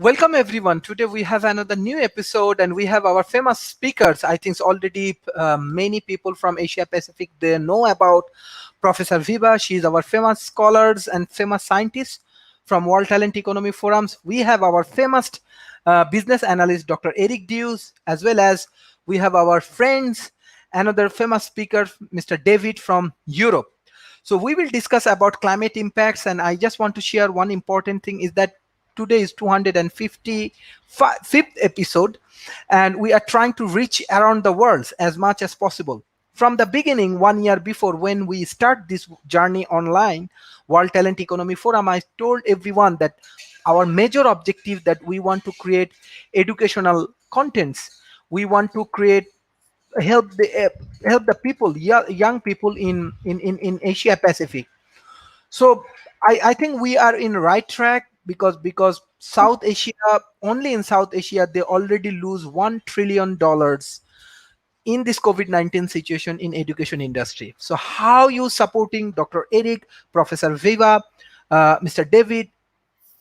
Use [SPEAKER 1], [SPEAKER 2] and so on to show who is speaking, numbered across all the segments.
[SPEAKER 1] Welcome everyone. Today we have another new episode, and we have our famous speakers. I think already many people from Asia Pacific they know about Professor Viva. She is our famous scholars and famous scientist from World Talent Economy Forums. We have our famous business analyst Dr. Eric Dews, as well as we have our friends, another famous speaker, Mr. David from Europe. So we will discuss about climate impacts, and I just want to share one important thing is that today is 255th episode, and we are trying to reach around the world as much as possible. From the beginning, 1 year before when we start this journey online, World Talent Economy Forum, I told everyone that our major objective that we want to create educational contents. We want to create help the people, young people in Asia Pacific. So I think we are in right track because South Asia, only in South Asia, they already lose $1 trillion in this COVID-19 situation in education industry. So how you supporting Dr. Eric, Professor Viva, Mr. David?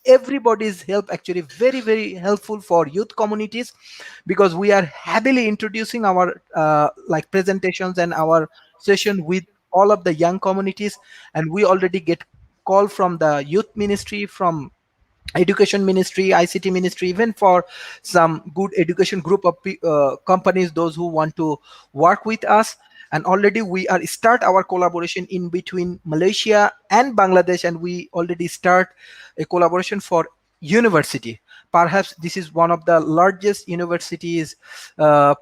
[SPEAKER 1] Everybody's help actually very helpful for youth communities, because we are heavily introducing our like presentations and our session with all of the young communities, and we already get call from the youth ministry, from education ministry, ICT ministry, even for some good education group of companies, those who want to work with us. And already we are start our collaboration in between Malaysia and Bangladesh, and we already start a collaboration for university. Perhaps this is one of the largest universities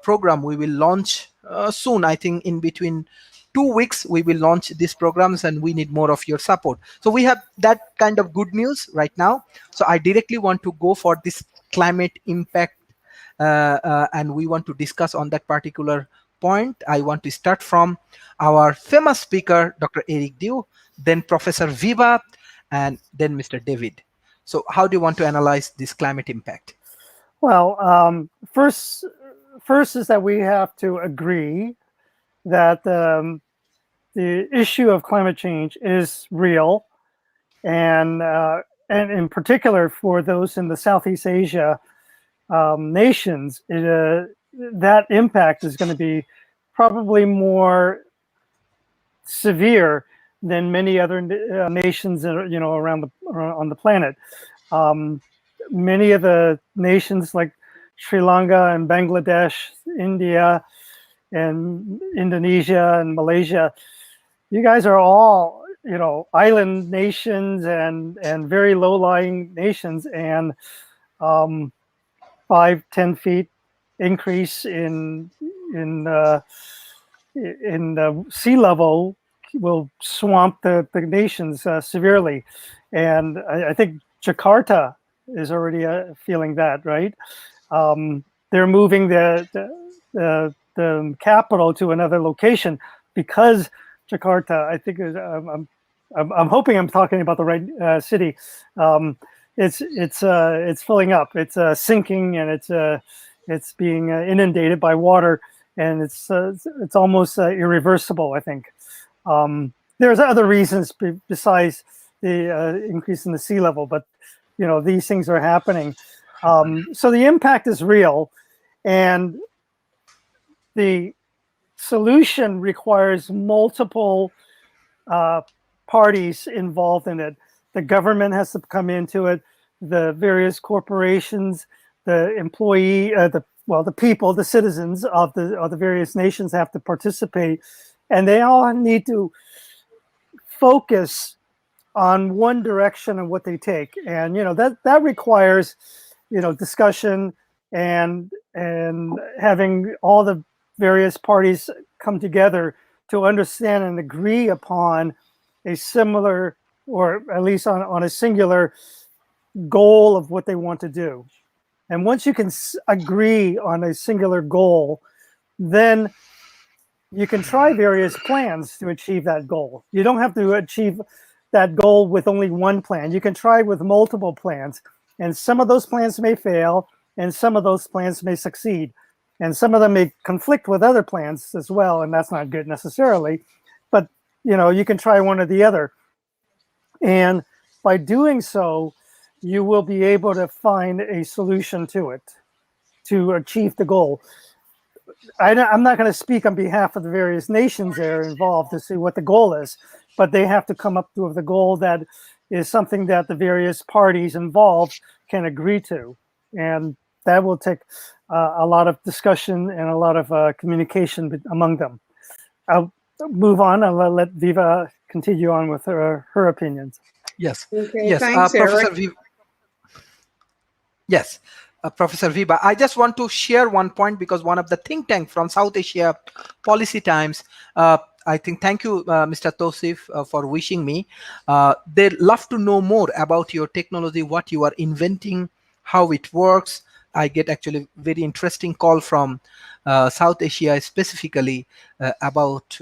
[SPEAKER 1] program we will launch soon. I think in between 2 weeks we will launch these programs, and we need more of your support. So we have that kind of good news right now. So I directly want to go for this climate impact, and we want to discuss on that particular point. I want to start from our famous speaker, Dr. Eric Dew, then Professor Viva, and then Mr. David. So how do you want to analyze this climate impact?
[SPEAKER 2] Well, first is that we have to agree that the issue of climate change is real, and in particular for those in the Southeast Asia nations, that impact is going to be probably more severe than many other nations, around on the planet. Many of the nations like Sri Lanka and Bangladesh, India, and Indonesia and Malaysia, you guys are all, island nations and very low-lying nations, and 5-10 feet increase in the sea level will swamp the nations severely. And I think Jakarta is already feeling that, right? They're moving the capital to another location because Jakarta, I think, I'm hoping I'm talking about the right city. It's filling up. It's sinking, and it's being inundated by water, and it's almost irreversible, I think. There's other reasons besides the increase in the sea level, but these things are happening. So the impact is real, and the solution requires multiple parties involved in it. The government has to come into it, the various corporations, the employee, the people, the citizens of the various nations have to participate, and they all need to focus on one direction of what they take. And that requires discussion and having all the various parties come together to understand and agree upon a similar, or at least on a singular goal of what they want to do. And once you can agree on a singular goal, then you can try various plans to achieve that goal. You don't have to achieve that goal with only one plan. You can try with multiple plans, and some of those plans may fail, and some of those plans may succeed, and some of them may conflict with other plans as well, and that's not good necessarily. But you can try one or the other, and by doing so, you will be able to find a solution to it to achieve the goal. I'm not going to speak on behalf of the various nations that are involved to see what the goal is, but they have to come up with a goal that is something that the various parties involved can agree to. And that will take a lot of discussion and a lot of communication among them. I'll move on. I'll let Viva continue on with her opinions.
[SPEAKER 1] Yes.
[SPEAKER 3] Okay,
[SPEAKER 1] Yes.
[SPEAKER 3] thanks,
[SPEAKER 1] Professor
[SPEAKER 3] Eric.
[SPEAKER 1] Viva. Yes. Professor Viva, I just want to share one point, because one of the think tank from South Asia Policy Times, I think, thank you, Mr. Tosif, for wishing me. They'd love to know more about your technology, what you are inventing, how it works. I get actually very interesting call from South Asia specifically about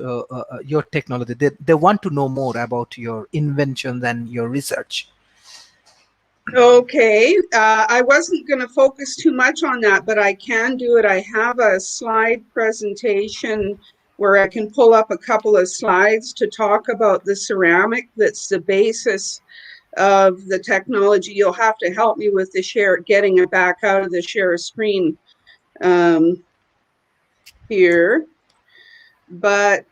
[SPEAKER 1] your technology. They want to know more about your inventions and your research.
[SPEAKER 3] Okay, I wasn't going to focus too much on that, but I can do it. I have a slide presentation where I can pull up a couple of slides to talk about the ceramic that's the basis of the technology. You'll have to help me with the share, getting it back out of the share screen here. But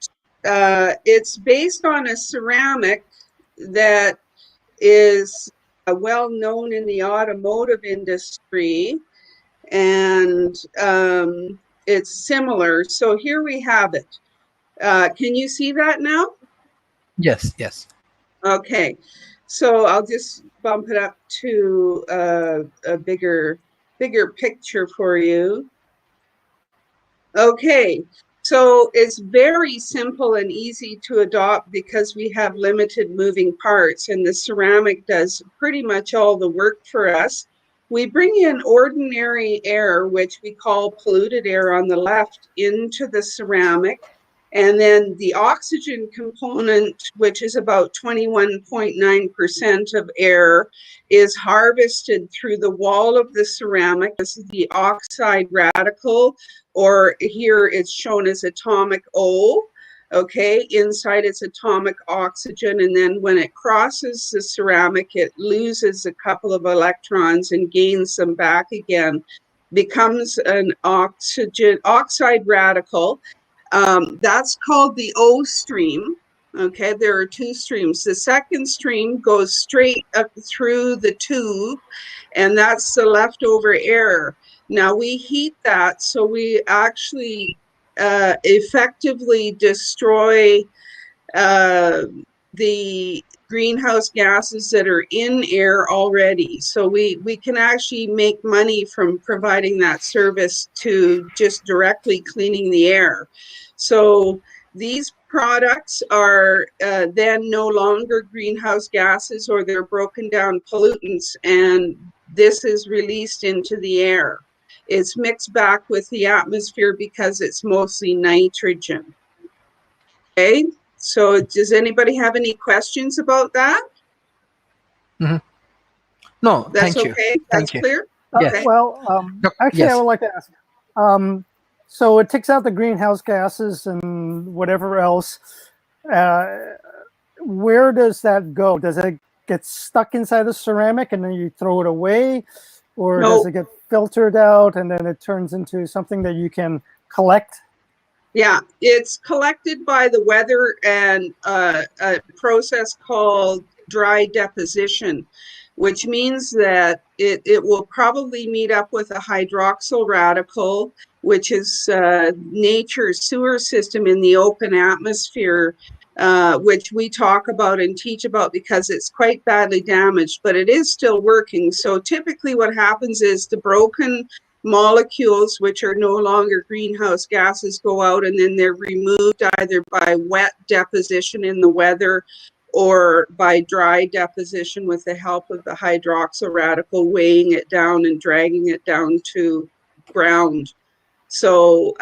[SPEAKER 3] it's based on a ceramic that is well known in the automotive industry, and it's similar. So here we have it. Can you see that now?
[SPEAKER 1] Yes, yes.
[SPEAKER 3] Okay, so I'll just bump it up to a bigger picture for you. Okay, so it's very simple and easy to adopt because we have limited moving parts, and the ceramic does pretty much all the work for us. We bring in ordinary air, which we call polluted air on the left, into the ceramic. And then the oxygen component, which is about 21.9% of air, is harvested through the wall of the ceramic. This is the oxide radical, or here it's shown as atomic O. Okay, inside it's atomic oxygen, and then when it crosses the ceramic, it loses a couple of electrons and gains them back again, becomes an oxide radical. That's called the O stream. Okay, there are two streams. The second stream goes straight up through the tube, and that's the leftover air. Now we heat that, so we actually effectively destroy the greenhouse gases that are in air already. So we can actually make money from providing that service to just directly cleaning the air. So these products are then no longer greenhouse gases, or they're broken down pollutants, and this is released into the air. It's mixed back with the atmosphere because it's mostly nitrogen. Okay, so does anybody have any questions about that?
[SPEAKER 1] Mm-hmm. No,
[SPEAKER 3] That's
[SPEAKER 1] thank you.
[SPEAKER 3] okay. That's clear.
[SPEAKER 1] Yes.
[SPEAKER 2] Well, actually,
[SPEAKER 1] yes.
[SPEAKER 2] I would like to ask. So it takes out the greenhouse gases and whatever else. Where does that go? Does it get stuck inside the ceramic and then you throw it away, or does it get filtered out and then it turns into something that you can collect?
[SPEAKER 3] Yeah, it's collected by the weather and a process called dry deposition, which means that it will probably meet up with a hydroxyl radical, which is nature's sewer system in the open atmosphere, which we talk about and teach about because it's quite badly damaged, but it is still working. So typically what happens is the broken molecules, which are no longer greenhouse gases, go out, and then they're removed either by wet deposition in the weather or by dry deposition with the help of the hydroxyl radical weighing it down and dragging it down to ground. So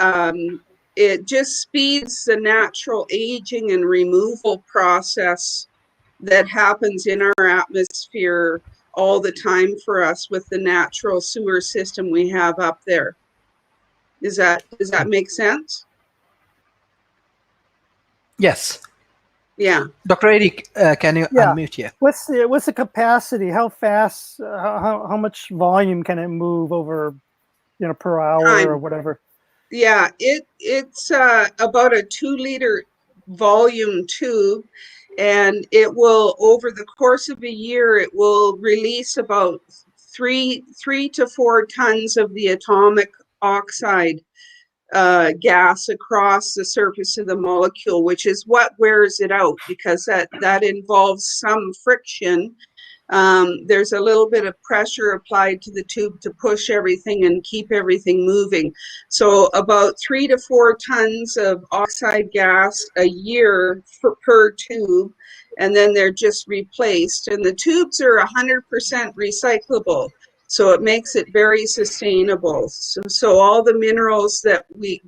[SPEAKER 3] it just speeds the natural aging and removal process that happens in our atmosphere all the time for us with the natural sewer system we have up there. Does that make sense?
[SPEAKER 1] Yes.
[SPEAKER 3] Yeah.
[SPEAKER 1] Dr. Eric, can you
[SPEAKER 2] Yeah.
[SPEAKER 1] unmute here?
[SPEAKER 2] What's the capacity? How fast? How much volume can it move over, per hour or
[SPEAKER 3] Time.
[SPEAKER 2] whatever?
[SPEAKER 3] Yeah, it's about a 2 liter volume tube, and it will, over the course of a year, it will release about three to 4 tons of the atomic oxide gas across the surface of the molecule, which is what wears it out, because that involves some friction. There's a little bit of pressure applied to the tube to push everything and keep everything moving. So about 3 to 4 tons of oxide gas a year per tube, and then they're just replaced. And the tubes are 100% recyclable. So it makes it very sustainable. So all the minerals that we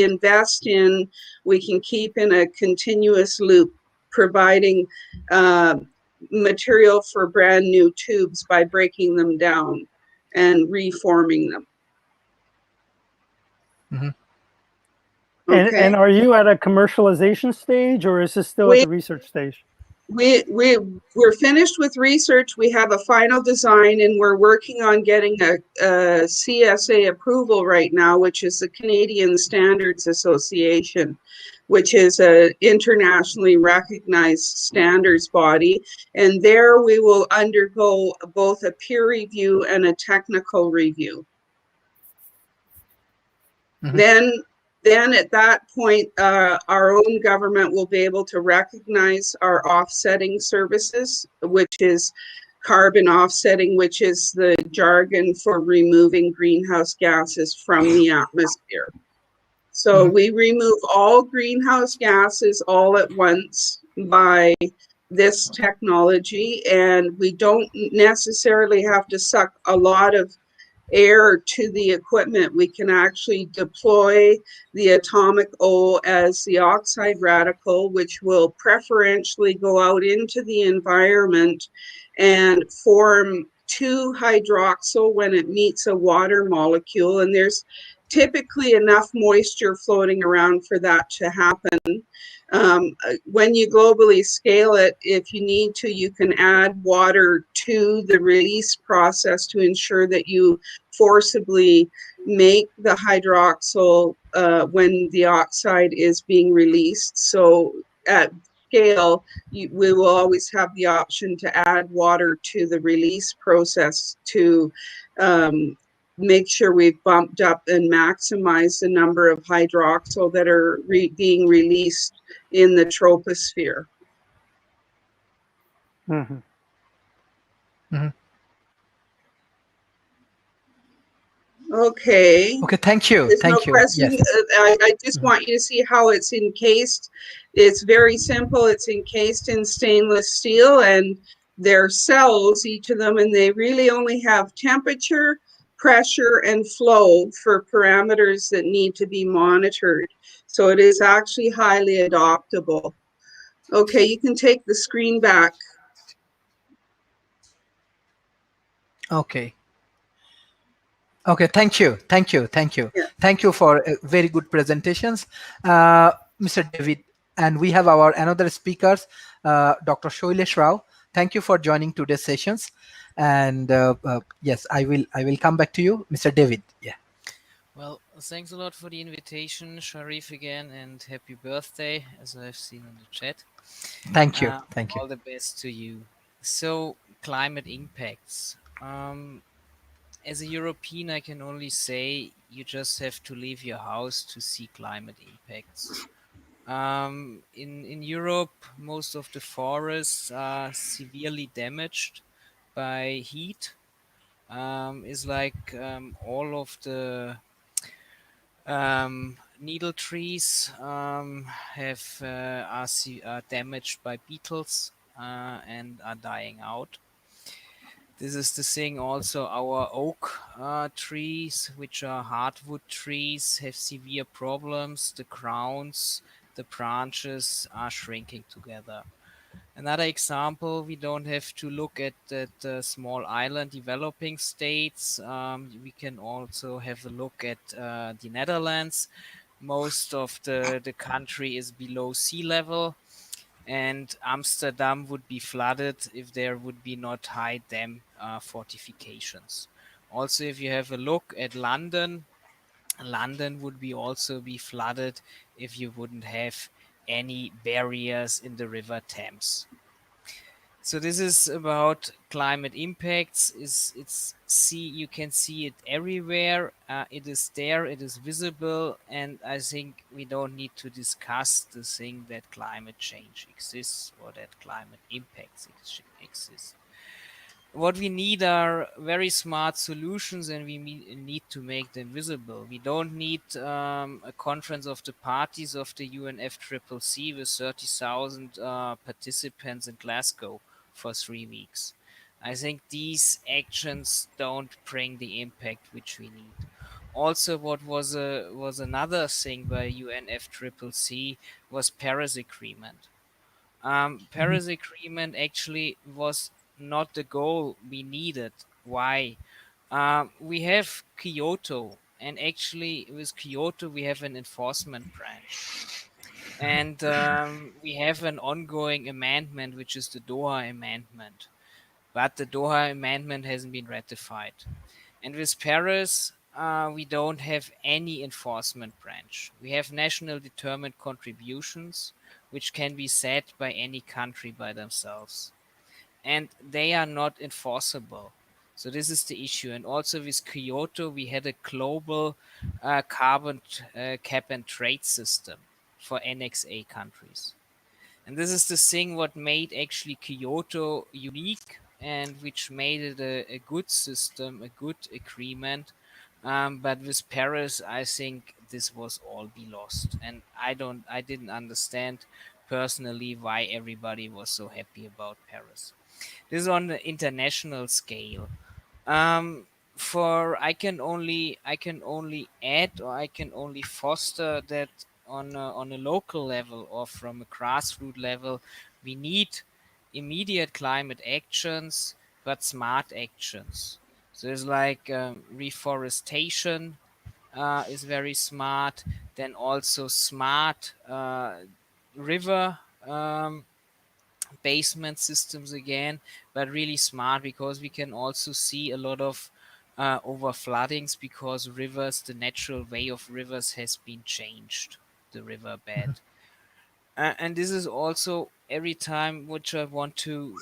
[SPEAKER 3] invest in, we can keep in a continuous loop, providing material for brand new tubes by breaking them down and reforming them.
[SPEAKER 1] Mhm.
[SPEAKER 3] Okay.
[SPEAKER 2] And are you at a commercialization stage, or is this still at the research stage?
[SPEAKER 3] We're finished with research. We have a final design, and we're working on getting a CSA approval right now, which is the Canadian Standards Association, which is an internationally recognized standards body. And there we will undergo both a peer review and a technical review.
[SPEAKER 1] Mhm.
[SPEAKER 3] Then at that point, our own government will be able to recognize our offsetting services, which is carbon offsetting, which is the jargon for removing greenhouse gases from the atmosphere. So
[SPEAKER 1] Mhm.
[SPEAKER 3] we remove all greenhouse gases all at once by this technology, and we don't necessarily have to suck a lot of air to the equipment. We can actually deploy the atomic O as the oxide radical, which will preferentially go out into the environment and form 2-hydroxyl when it meets a water molecule. And there's typically enough moisture floating around for that to happen. When you globally scale it, if you need to, you can add water to the release process to ensure that you forcibly make the hydroxyl when the oxide is being released. So at scale, we will always have the option to add water to the release process to make sure we've bumped up and maximized the number of hydroxyl that are being released in the troposphere.
[SPEAKER 2] Mm-hmm.
[SPEAKER 1] Mhm.
[SPEAKER 3] Okay.
[SPEAKER 1] Okay, thank you.
[SPEAKER 3] There's no
[SPEAKER 1] Thank you.
[SPEAKER 3] question.
[SPEAKER 1] Yes.
[SPEAKER 3] I just want you to see how it's encased. It's very simple. It's encased in stainless steel, and they're cells, each of them, and they really only have temperature, pressure, and flow for parameters that need to be monitored. So it is actually highly adaptable. Okay, you can take the screen back.
[SPEAKER 1] Okay. Okay, thank you. Thank you. Thank you.
[SPEAKER 3] Yeah.
[SPEAKER 1] Thank you for very good presentations. Mr. David, and we have our another speakers, Dr. Shailesh Rao. Thank you for joining today's sessions. And yes, I will come back to you, Mr. David. Yeah.
[SPEAKER 4] Well, thanks a lot for the invitation, Sharif, again, and happy birthday, as I've seen in the chat.
[SPEAKER 1] Thank you. Thank you.
[SPEAKER 4] All the best to you. So, climate impacts. As a European, I can only say you just have to leave your house to see climate impacts. In Europe, most of the forests are severely damaged by heat. It's like all of the needle trees are damaged by beetles and are dying out. This is the thing. Also, our oak trees, which are hardwood trees, have severe problems. The crowns, the branches are shrinking together. Another example, we don't have to look at that small island developing states. We can also have a look at the Netherlands. Most of the country is below sea level, and Amsterdam would be flooded if there would be not high dam fortifications. Also, if you have a look at London, London would be also be flooded if you wouldn't have any barriers in the River Thames. So this is about climate impacts. Is it's see you can see it everywhere. It is there. It is visible, and I think we don't need to discuss the thing that climate change exists or that climate impacts exist. What we need are very smart solutions, and we need to make them visible. We don't need a conference of the parties of the UNFCCC with 30,000 participants in Glasgow for 3 weeks. I think these actions don't bring the impact which we need. Also, what was another thing by UNFCCC was Paris Agreement. Paris Agreement actually was not the goal we needed. Why? We have Kyoto, and actually with Kyoto we have an enforcement branch, and we have an ongoing amendment, which is the Doha Amendment. But the Doha Amendment hasn't been ratified. And with Paris, we don't have any enforcement branch. We have national determined contributions, which can be set by any country by themselves. And they are not enforceable. So this is the issue. And also with Kyoto, we had a global carbon cap and trade system for NXA countries. And this is the thing what made actually Kyoto unique and which made it a good system, a good agreement. But with Paris, I think this was all be lost. And I didn't understand personally why everybody was so happy about Paris. This is on the international scale. Um, for I can only add or I can only foster that on a local level or from a grassroots level, we need immediate climate actions, but smart actions. So it's like reforestation is very smart. Then also smart river. Basement systems again, but really smart because we can also see a lot of over floodings because rivers, the natural way of rivers has been changed, the riverbed. And this is also every time which I want to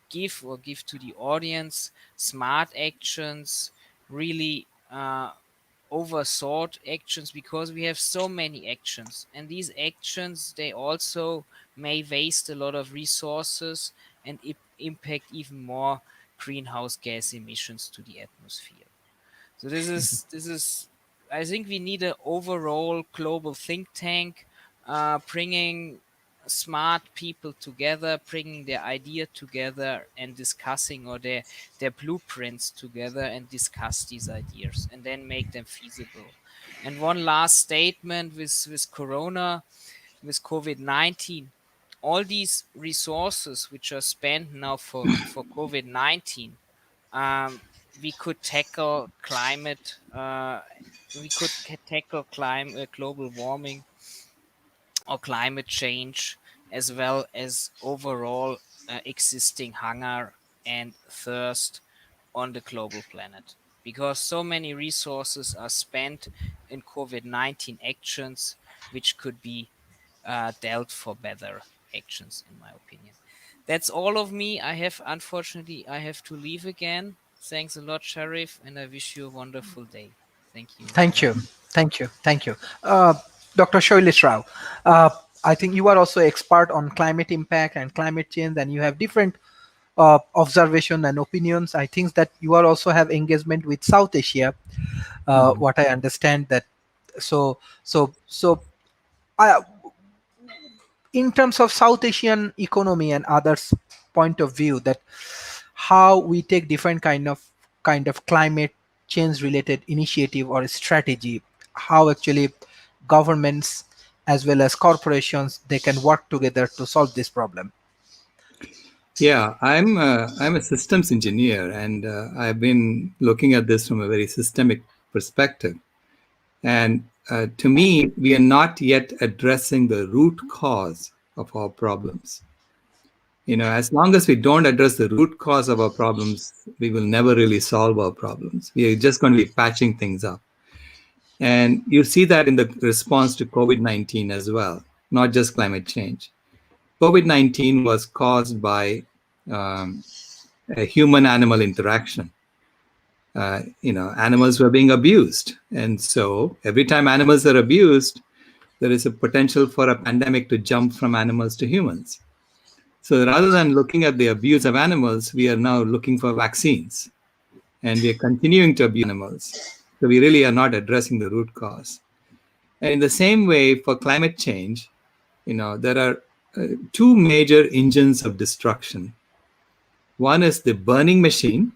[SPEAKER 4] give to the audience smart actions, really overthought actions because we have so many actions, and these actions they also may waste a lot of resources and impact even more greenhouse gas emissions to the atmosphere. So this is I think we need an overall global think tank, bringing smart people together, bringing their idea together and discussing or their blueprints together and discuss these ideas and then make them feasible. And one last statement with Corona, with COVID-19, all these resources which are spent now for COVID-19, um, we could tackle climate. We could tackle climate, global warming, or climate change, as well as overall existing hunger and thirst on the global planet. Because so many resources are spent in COVID-19 actions, which could be dealt for better actions, in my opinion. That's all of me. Unfortunately, I have to leave again. Thanks a lot, Sharif, and I wish you a wonderful day. Thank you.
[SPEAKER 1] Thank you. Thank you. Thank you. Dr. Shailesh Rao, I think you are also expert on climate impact and climate change, and you have different observation and opinions. I think that you are also have engagement with South Asia. What I understand that. So I, in terms of South Asian economy and others' point of view, that how we take different kind of climate change related initiative or strategy, how actually governments as well as corporations they can work together to solve this problem.
[SPEAKER 5] Yeah, I'm a systems engineer, and I've been looking at this from a very systemic perspective. And to me, we are not yet addressing the root cause of our problems. As long as we don't address the root cause of our problems, we will never really solve our problems. We are just going to be patching things up. And you see that in the response to COVID-19 as well, not just climate change. COVID-19 was caused by a human-animal interaction. Animals were being abused. And so every time animals are abused, there is a potential for a pandemic to jump from animals to humans. So rather than looking at the abuse of animals, we are now looking for vaccines. And we are continuing to abuse animals. So we really are not addressing the root cause. And in the same way, for climate change, there are two major engines of destruction. One is the burning machine,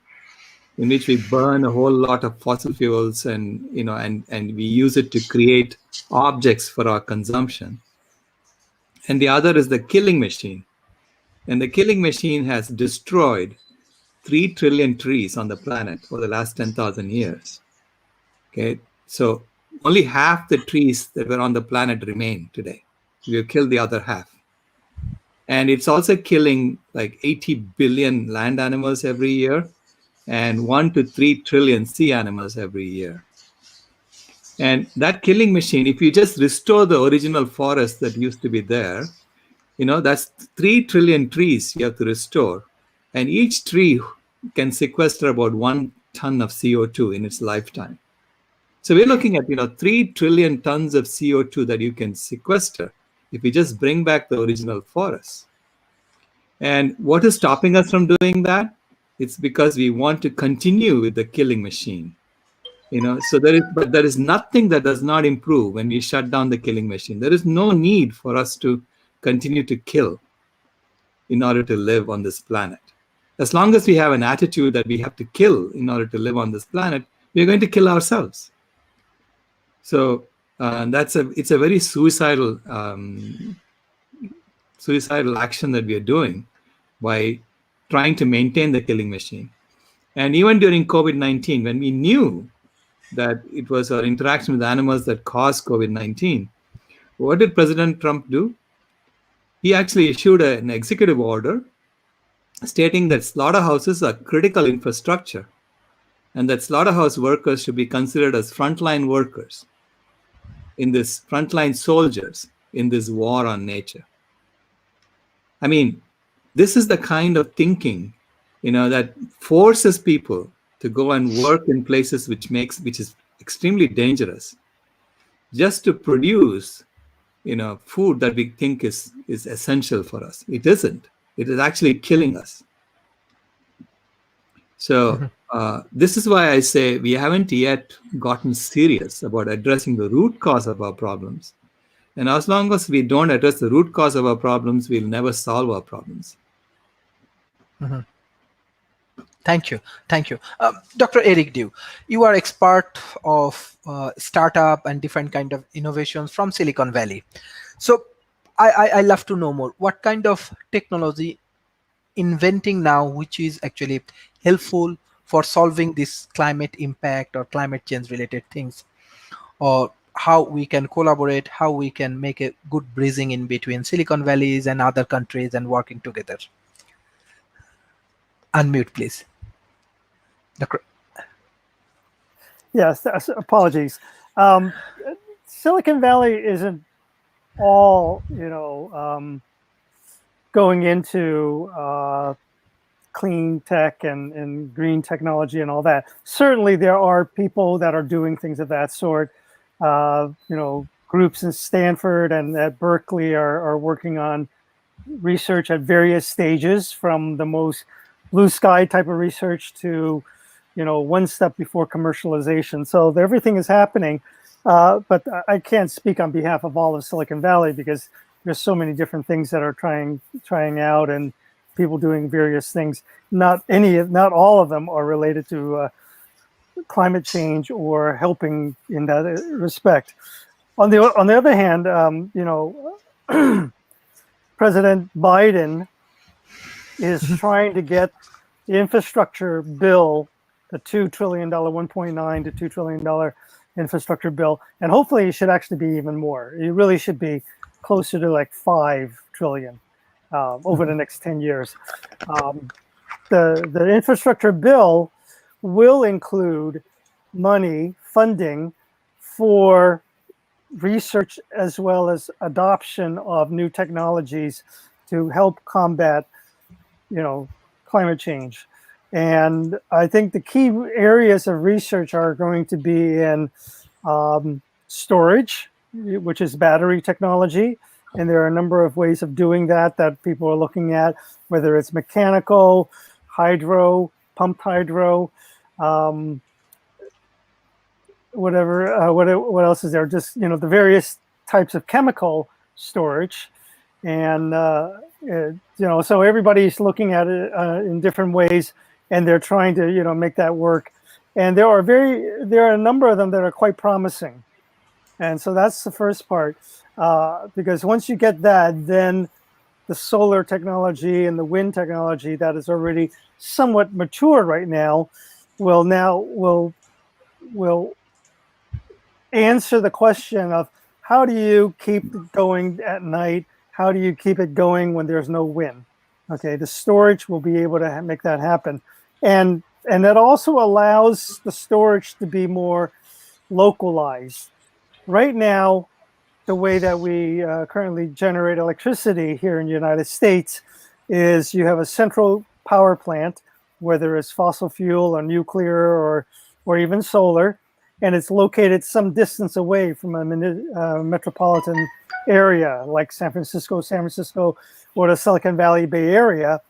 [SPEAKER 5] in which we burn a whole lot of fossil fuels and we use it to create objects for our consumption. And the other is the killing machine. And the killing machine has destroyed 3 trillion trees on the planet for the last 10,000 years. Okay, so only half the trees that were on the planet remain today. We have killed the other half. And it's also killing like 80 billion land animals every year and 1 to 3 trillion sea animals every year. And that killing machine, if you just restore the original forest that used to be there, that's 3 trillion trees you have to restore. And each tree can sequester about 1 ton of CO2 in its lifetime. So we're looking at 3 trillion tons of CO2 that you can sequester if we just bring back the original forest. And what is stopping us from doing that? It's because we want to continue with the killing machine. So there is nothing that does not improve when we shut down the killing machine. There is no need for us to continue to kill in order to live on this planet. As long as we have an attitude that we have to kill in order to live on this planet, we're going to kill ourselves. So it's a very suicidal action that we are doing by trying to maintain the killing machine. And even during COVID-19, when we knew that it was our interaction with animals that caused COVID-19, what did President Trump do? He actually issued an executive order stating that slaughterhouses are critical infrastructure and that slaughterhouse workers should be considered as frontline workers in this, frontline soldiers in this war on nature. I mean, this is the kind of thinking, that forces people to go and work in places which is extremely dangerous, just to produce, food that we think is essential for us. It isn't. It is actually killing us. So this is why I say we haven't yet gotten serious about addressing the root cause of our problems. And as long as we don't address the root cause of our problems, we'll never solve our problems.
[SPEAKER 1] Mm-hmm. Thank you. Dr. Eric Dew, you are expert of startup and different kind of innovations from Silicon Valley. So I love to know more. What kind of technology inventing now which is actually helpful for solving this climate impact or climate change related things, or how we can collaborate, how we can make a good bridging in between Silicon Valleys and other countries and working together? Unmute, please.
[SPEAKER 2] Yes, apologies. Silicon Valley isn't all, going into clean tech and green technology and all that. Certainly there are people that are doing things of that sort. Groups in Stanford and at Berkeley are working on research at various stages, from the most blue sky type of research to, one step before commercialization. So everything is happening, but I can't speak on behalf of all of Silicon Valley because there's so many different things that are trying out and people doing various things. Not all of them are related to climate change or helping in that respect. On the other hand, President Biden is trying to get the infrastructure bill, the $2 trillion, $1.9 to $2 trillion infrastructure bill, and hopefully it should actually be even more. It really should be closer to like $5 trillion over the next 10 years. The infrastructure bill will include money, funding for research as well as adoption of new technologies to help combat, climate change. And I think the key areas of research are going to be in storage, which is battery technology. And there are a number of ways of doing that people are looking at, whether it's mechanical, hydro, pumped hydro, whatever. What else is there? Just the various types of chemical storage, and so everybody's looking at it in different ways, and they're trying to make that work. And there are a number of them that are quite promising, and so that's the first part. Because once you get that, then the solar technology and the wind technology that is already somewhat mature right now will answer the question of how do you keep it going at night? How do you keep it going when there's no wind? Okay, the storage will be able to make that happen. And that also allows the storage to be more localized. Right now, the way that we currently generate electricity here in the United States is you have a central power plant, whether it's fossil fuel or nuclear or even solar, and it's located some distance away from a metropolitan area like San Francisco, or the Silicon Valley Bay Area.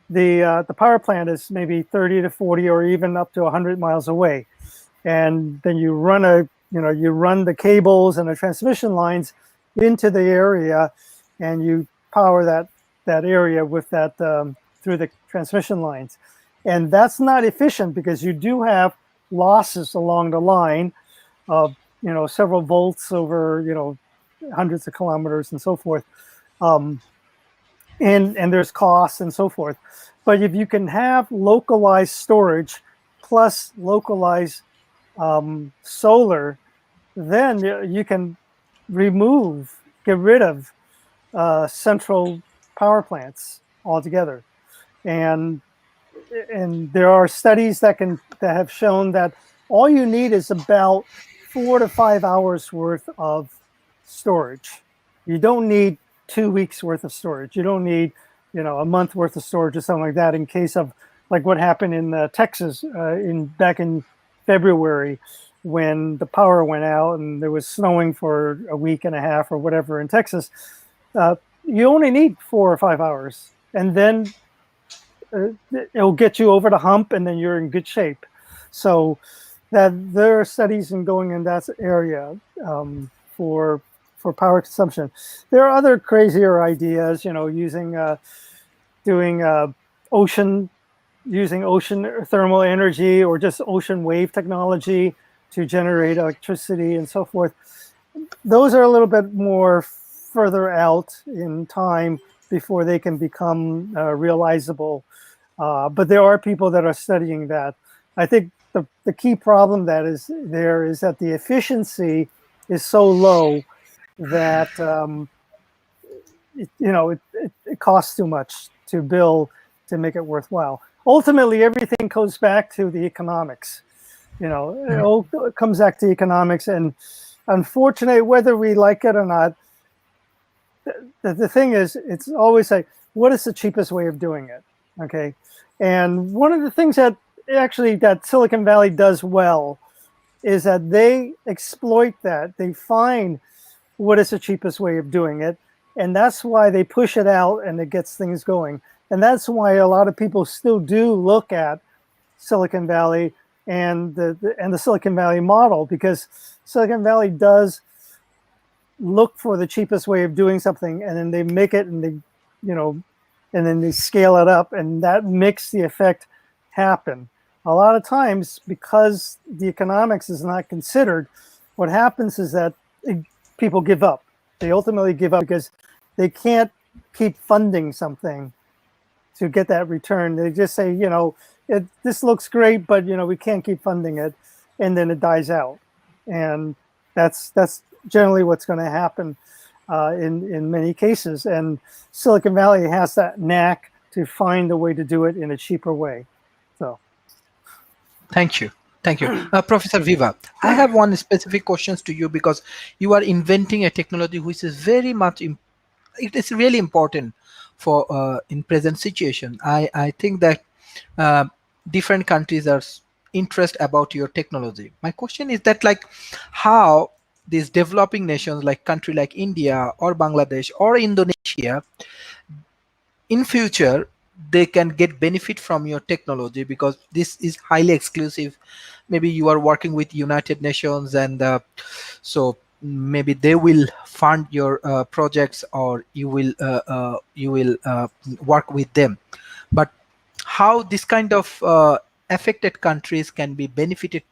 [SPEAKER 2] The power plant is maybe 30 to 40 or even up to 100 miles away, and then you run the cables and the transmission lines into the area, and you power that area with that through the transmission lines. And that's not efficient because you do have losses along the line of several volts over hundreds of kilometers and so forth, and there's costs and so forth. But if you can have localized storage plus localized solar, then you can get rid of central power plants altogether. And there are studies that have shown that all you need is about 4 to 5 hours worth of storage. You don't need 2 weeks worth of storage. You don't need a month worth of storage or something like that, in case of like what happened in Texas back in February, when the power went out and there was snowing for a week and a half or whatever in Texas. You only need 4 or 5 hours, and then it'll get you over the hump, and then you're in good shape. So that there are studies going in that area for power consumption. There are other crazier ideas, using ocean thermal energy or just ocean wave technology to generate electricity and so forth. Those are a little bit more further out in time before they can become realizable. But there are people that are studying that. I think the key problem that is that the efficiency is so low that it costs too much to build to make it worthwhile. Ultimately, everything goes back to the economics. It all comes back to economics, and unfortunately, whether we like it or not, the thing is, it's always like, what is the cheapest way of doing it? Okay, and one of the things that Silicon Valley does well is that they exploit that. They find what is the cheapest way of doing it, and that's why they push it out and it gets things going. And that's why a lot of people still do look at Silicon Valley and the Silicon Valley model, because Silicon Valley does look for the cheapest way of doing something, and then they make it, and and then they scale it up, and that makes the effect happen. A lot of times, because the economics is not considered, what happens is that people give up. They ultimately give up because they can't keep funding something to get that return. They just say, this looks great, but we can't keep funding it, and then it dies out. And that's generally what's going to happen. in many cases. And Silicon Valley has that knack to find a way to do it in a cheaper way. So,
[SPEAKER 1] thank you. Thank you. Professor Viva, I have one specific questions to you because you are inventing a technology which is very much, it is really important for in present situation. I think that uh, different countries are interested about your technology. My question is that like how these developing nations like country like India or Bangladesh or Indonesia in future they can get benefit from your technology because this is highly exclusive. Maybe you are working with United Nations and so maybe they will fund your projects or you will work with them. But how this kind of affected countries can be benefited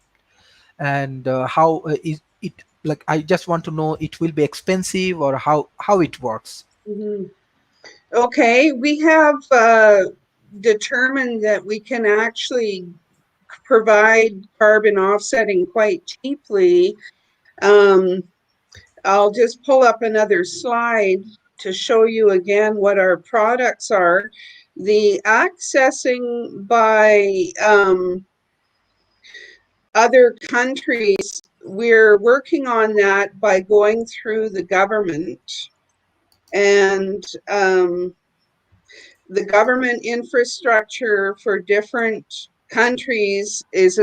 [SPEAKER 1] and how is it, like I just want to know, it will be expensive or how it works.
[SPEAKER 3] Mhm. Okay, we have determined that we can actually provide carbon offsetting quite cheaply. I'll just pull up another slide to show you again what our products are. The accessing by other countries, we're working on that by going through the government. And the government infrastructure for different countries is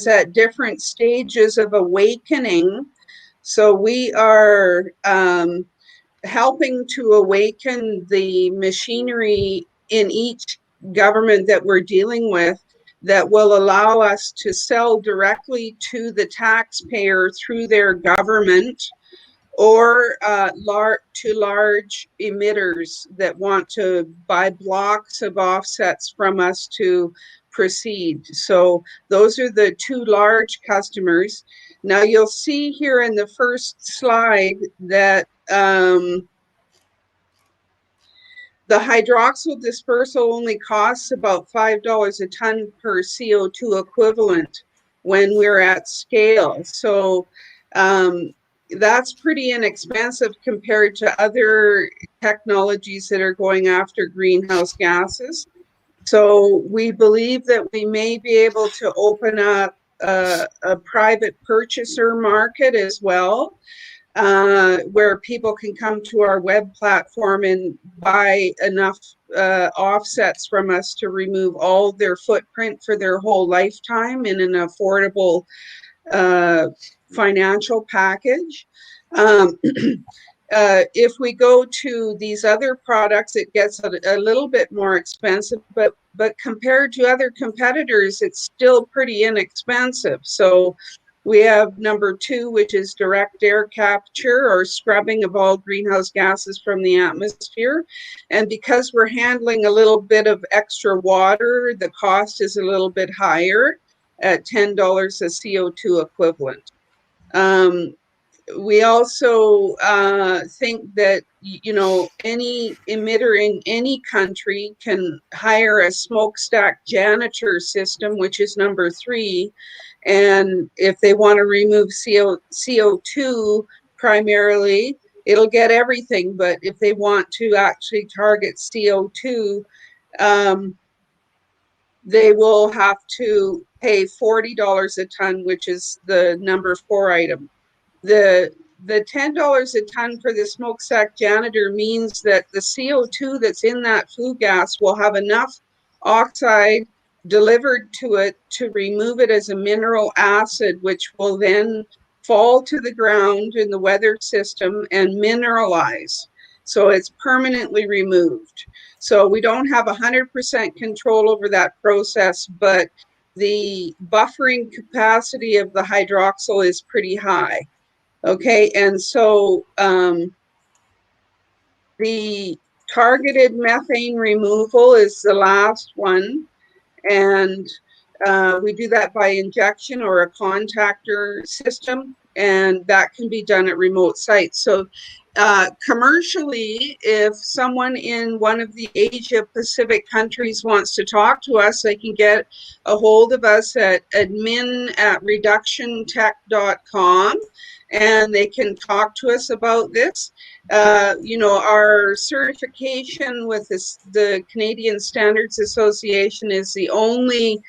[SPEAKER 3] at different stages of awakening. So we are helping to awaken the machinery in each government that we're dealing with that will allow us to sell directly to the taxpayer through their government or to large emitters that want to buy blocks of offsets from us to proceed. So those are the two large customers. Now you'll see here in the first slide that the hydroxyl dispersal only costs about $5 a ton per CO2 equivalent when we're at scale. So that's pretty inexpensive compared to other technologies that are going after greenhouse gases. So we believe that we may be able to open up a private purchaser market as well, where people can come to our web platform and buy enough offsets from us to remove all their footprint for their whole lifetime in an affordable financial package. If we go to these other products, it gets a little bit more expensive, but compared to other competitors, it's still pretty inexpensive. So we have number 2, which is direct air capture or scrubbing of all greenhouse gases from the atmosphere. And because we're handling a little bit of extra water, the cost is a little bit higher at $10 a CO2 equivalent. We also think that, you know, any emitter in any country can hire a smokestack janitor system, which is number 3. And if they want to remove CO2 primarily, it'll get everything. But if they want to actually target CO2, they will have to pay $40 a ton, which is the number 4 item. The $10 a ton for the smokestack janitor means that the CO2 that's in that flue gas will have enough oxide delivered to it to remove it as a mineral acid, which will then fall to the ground in the weather system and mineralize. So it's permanently removed. So we don't have 100% control over that process, but the buffering capacity of the hydroxyl is pretty high. Okay, and so the targeted methane removal is the last one, and we do that by injection or a contactor system, and that can be done at remote sites. So commercially, if someone in one of the Asia Pacific countries wants to talk to us, they can get a hold of us at admin@reductiontech.com. and they can talk to us about this. Our certification with the Canadian Standards Association is the only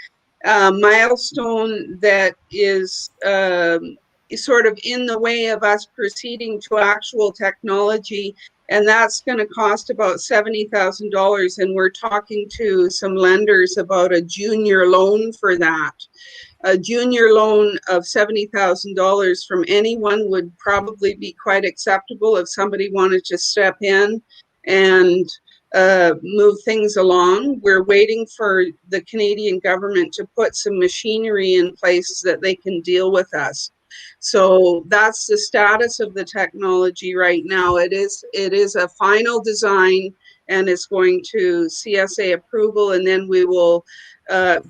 [SPEAKER 3] milestone that is sort of in the way of us proceeding to actual technology. And that's going to cost about $70,000. And we're talking to some lenders about a junior loan for that. A junior loan of $70,000 from anyone would probably be quite acceptable if somebody wanted to step in and move things along. We're waiting for the Canadian government to put some machinery in place so that they can deal with us. So that's the status of the technology right now. It is a final design, and it's going to CSA approval, and then we will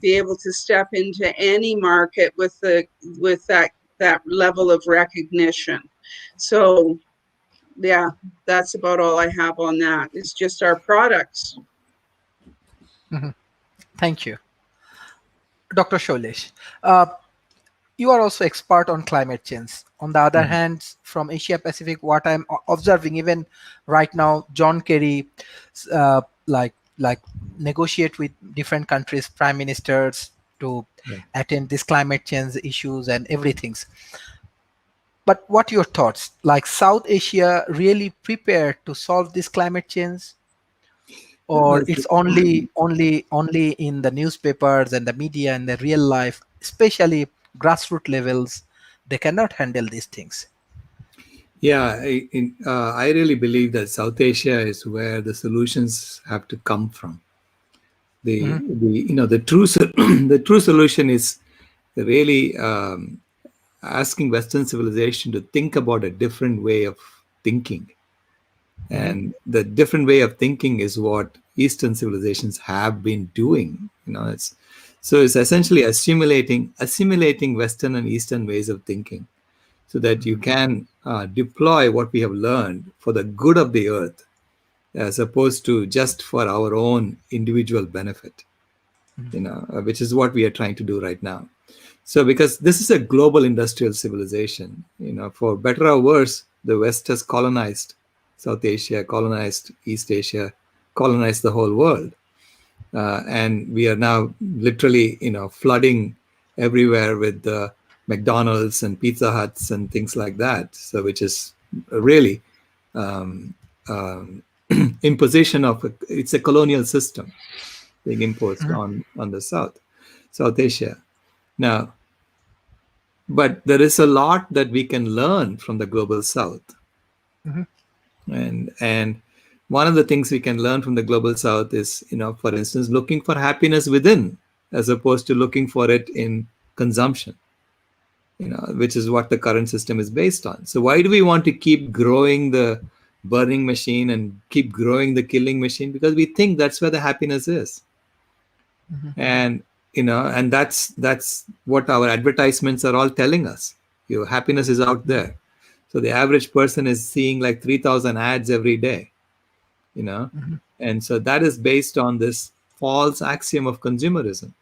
[SPEAKER 3] be able to step into any market with that level of recognition. So yeah, that's about all I have on that. It's just our products.
[SPEAKER 1] Thank you. Dr. Sholesh, you are also expert on climate change. On the other hand, from Asia Pacific, what I'm observing even right now, John Kerry, like negotiate with different countries, prime ministers to attend this climate change issues and everything. But what your thoughts? Like South Asia really prepared to solve this climate change? Or it's only in the newspapers and the media and the real life, especially grassroots levels, they cannot handle these things?
[SPEAKER 5] Yeah, I really believe that South Asia is where the solutions have to come from. The true the true solution is really asking Western civilization to think about a different way of thinking. And the different way of thinking is what Eastern civilizations have been doing. It's essentially assimilating Western and Eastern ways of thinking, so that you can deploy what we have learned for the good of the earth, as opposed to just for our own individual benefit. Which is what we are trying to do right now. So, because this is a global industrial civilization, for better or worse, the West has colonized South Asia, colonized East Asia, colonized the whole world. And we are now literally, flooding everywhere with the McDonald's and Pizza Huts and things like that. So, which is really imposition of, it's a colonial system being imposed on the South Asia. Now, but there is a lot that we can learn from the global South. And one of the things we can learn from the global South is, for instance, looking for happiness within, as opposed to looking for it in consumption, which is what the current system is based on. So why do we want to keep growing the burning machine and keep growing the killing machine? Because we think that's where the happiness is. And and that's what our advertisements are all telling us. Your happiness is out there. So the average person is seeing like 3,000 ads every day, and so that is based on this false axiom of consumerism.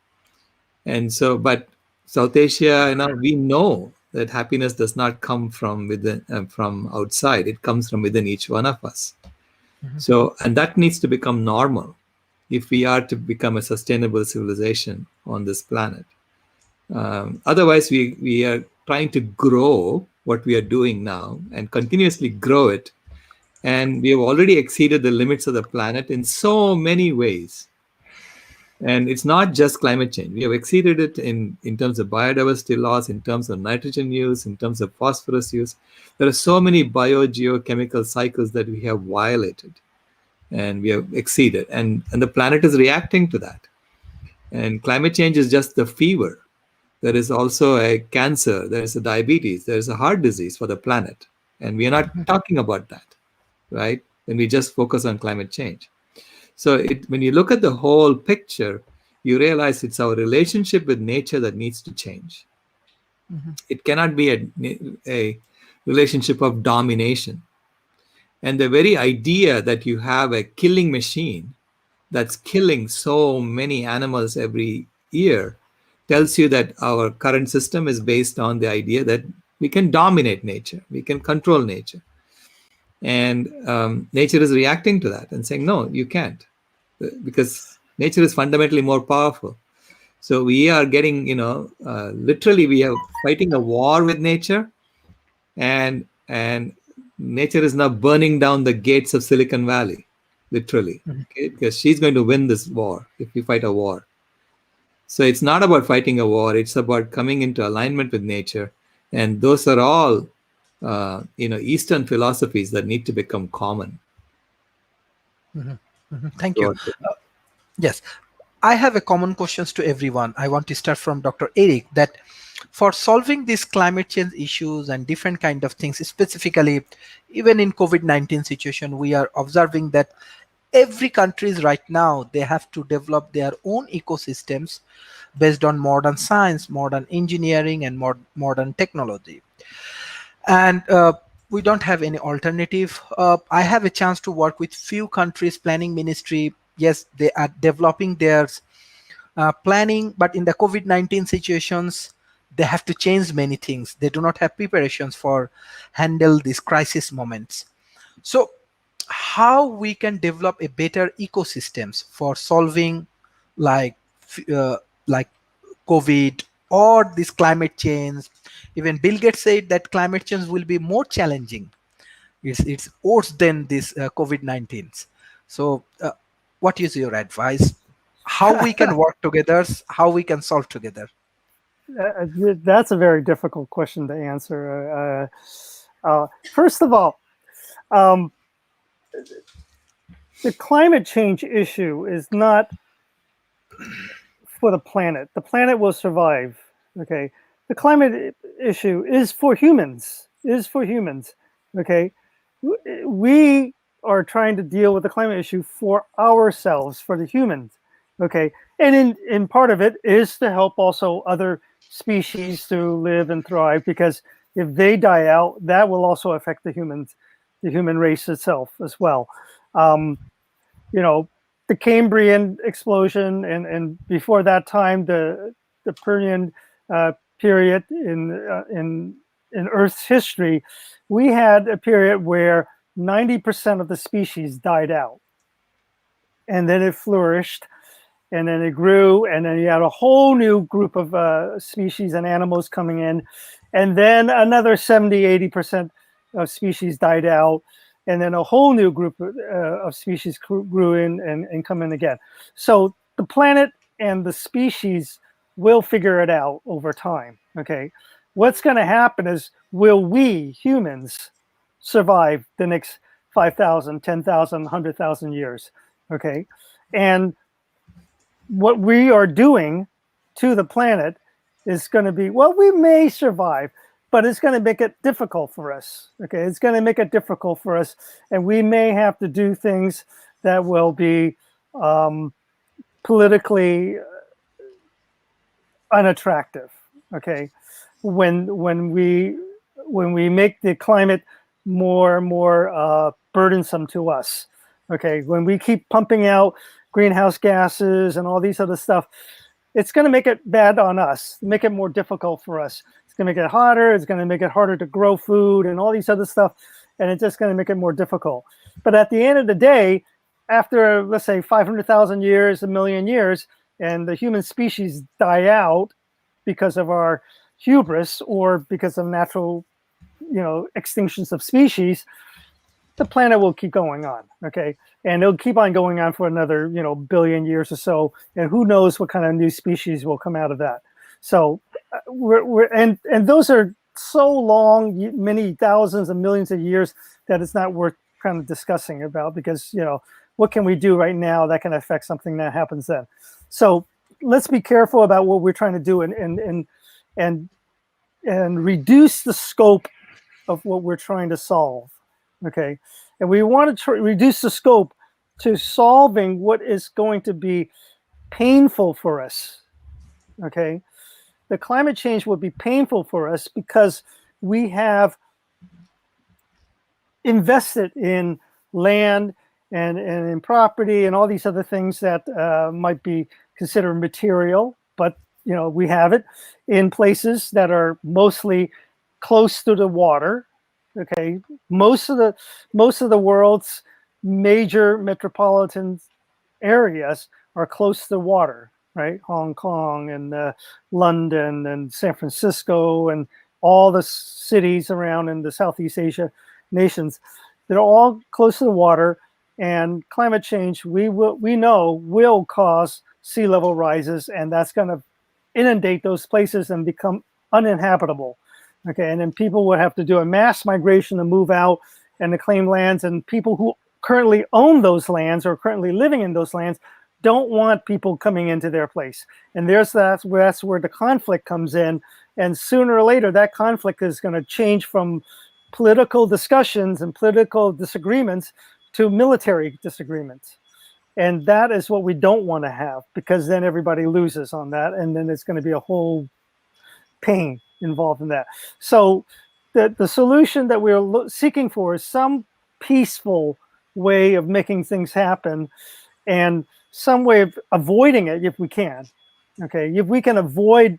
[SPEAKER 5] And so, but South Asia, we know that happiness does not come from within, from outside. It comes from within each one of us. So, and that needs to become normal if we are to become a sustainable civilization on this planet. Otherwise, we are trying to grow what we are doing now and continuously grow it. And we have already exceeded the limits of the planet in so many ways. And it's not just climate change. We have exceeded it in terms of biodiversity loss, in terms of nitrogen use, in terms of phosphorus use. There are so many biogeochemical cycles that we have violated. And we have exceeded, and the planet is reacting to that. And climate change is just the fever. There is also a cancer, there is a diabetes, there is a heart disease for the planet. And we are not talking about that, right? When we just focus on climate change. So when you look at the whole picture, you realize it's our relationship with nature that needs to change. It cannot be a relationship of domination. And the very idea that you have a killing machine that's killing so many animals every year tells you that our current system is based on the idea that We can dominate nature. We can control nature. And nature is reacting to that and saying, no, you can't, because nature is fundamentally more powerful. So we are getting, literally we are fighting a war with nature, and nature is now burning down the gates of Silicon Valley, literally, okay? Because she's going to win this war if we fight a war. So it's not about fighting a war, it's about coming into alignment with nature. And those are all, Eastern philosophies that need to become common.
[SPEAKER 1] Thank you. Yes, I have a common questions to everyone. I want to start from Dr. Eric, that for solving these climate change issues and different kind of things, specifically even in COVID-19 situation, we are observing that every countries right now, they have to develop their own ecosystems based on modern science, modern engineering, and modern technology. And we don't have any alternative. I have a chance to work with few countries planning ministry. Yes, they are developing their planning, but in the COVID-19 situations, they have to change many things. They do not have preparations for handle these crisis moments. So how we can develop a better ecosystems for solving like like COVID or this climate change. Even Bill Gates said that climate change will be more challenging. It's worse than this COVID-19. So what is your advice? How we can work together? How we can solve together?
[SPEAKER 2] That's a very difficult question to answer. First of all, the climate change issue is not for the planet. The planet will survive. Okay, the climate issue is for humans. Okay, we are trying to deal with the climate issue for ourselves, for the humans. Okay, and in part of it is to help also other species to live and thrive, because if they die out, that will also affect the human race itself as well. The Cambrian explosion, and before that time, the Permian period in Earth's history, we had a period where 90% of the species died out, and then it flourished, and then it grew, and then you had a whole new group of species and animals coming in, and then another 70-80% of species died out, and then a whole new group of species grew in and come in again. So the planet and the species will figure it out over time. Okay, what's going to happen is, will we humans survive the next 5,000, 10,000, 100,000 years? Okay, and what we are doing to the planet is going to be, well, we may survive, but it's going to make it difficult for us. Okay, it's going to make it difficult for us, and we may have to do things that will be politically unattractive. Okay, when we make the climate more and more burdensome to us. Okay, when we keep pumping out greenhouse gases and all these other stuff, it's going to make it bad on us, make it more difficult for us. It's going to make it hotter. It's going to make it harder to grow food and all these other stuff. And it's just going to make it more difficult. But at the end of the day, after, let's say, 500,000 years, 1 million years, and the human species die out because of our hubris or because of natural, extinctions of species, the planet will keep going on, okay? And it'll keep on going on for another, billion years or so. And who knows what kind of new species will come out of that. So and those are so long, many thousands and millions of years, that it's not worth kind of discussing about, because, what can we do right now that can affect something that happens then? So let's be careful about what we're trying to do and reduce the scope of what we're trying to solve. Okay, and we want to reduce the scope to solving what is going to be painful for us. Okay, the climate change will be painful for us because we have invested in land and in property and all these other things that might be considered material, but we have it in places that are mostly close to the water. Okay, most of the world's major metropolitan areas are close to the water, right? Hong Kong and London and San Francisco and all the cities around in the Southeast Asia nations, they're all close to the water. And climate change, we know will cause sea level rises, and that's going to inundate those places and become uninhabitable. Okay, and then people would have to do a mass migration to move out and to claim lands, and people who currently own those lands or currently living in those lands don't want people coming into their place. And that's where the conflict comes in. And sooner or later, that conflict is going to change from political discussions and political disagreements to military disagreements. And that is what we don't want to have, because then everybody loses on that. And then it's going to be a whole pain involved in that. So the solution that we're seeking for is some peaceful way of making things happen, and some way of avoiding it if we can. Okay, if we can avoid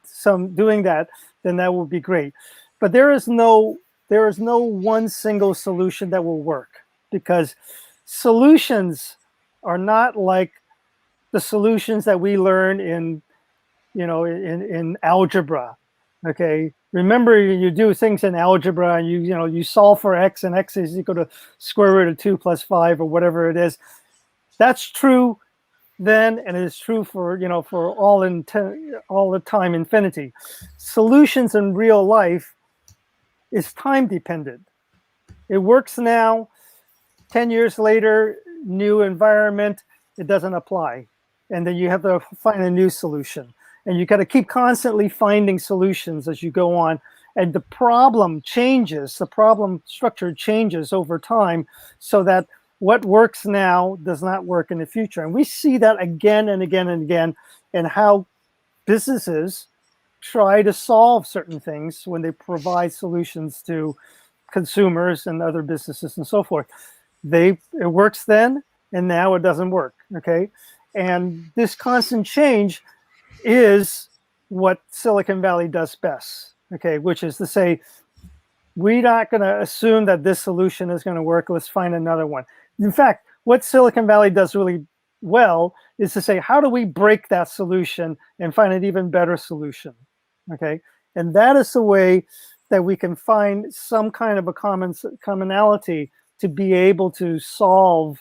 [SPEAKER 2] doing that, then that would be great. But there is no one single solution that will work, because solutions are not like the solutions that we learn in algebra. Okay, remember, you do things in algebra and you solve for x, and x is equal to square root of 2 plus 5 or whatever it is. That's true then, and it is true for all the time infinity. Solutions in real life is time dependent. It works now. 10 years later, new environment, it doesn't apply, and then you have to find a new solution. And you got to keep constantly finding solutions as you go on. And the problem changes, the problem structure changes over time, so that what works now does not work in the future. And we see that again and again and again in how businesses try to solve certain things when they provide solutions to consumers and other businesses and so forth. It works then, and now it doesn't work, okay? And this constant change is what Silicon Valley does best, okay? Which is to say, we're not going to assume that this solution is going to work. Let's find another one. In fact, what Silicon Valley does really well is to say, how do we break that solution and find an even better solution, okay? And that is the way that we can find some kind of a commonality to be able to solve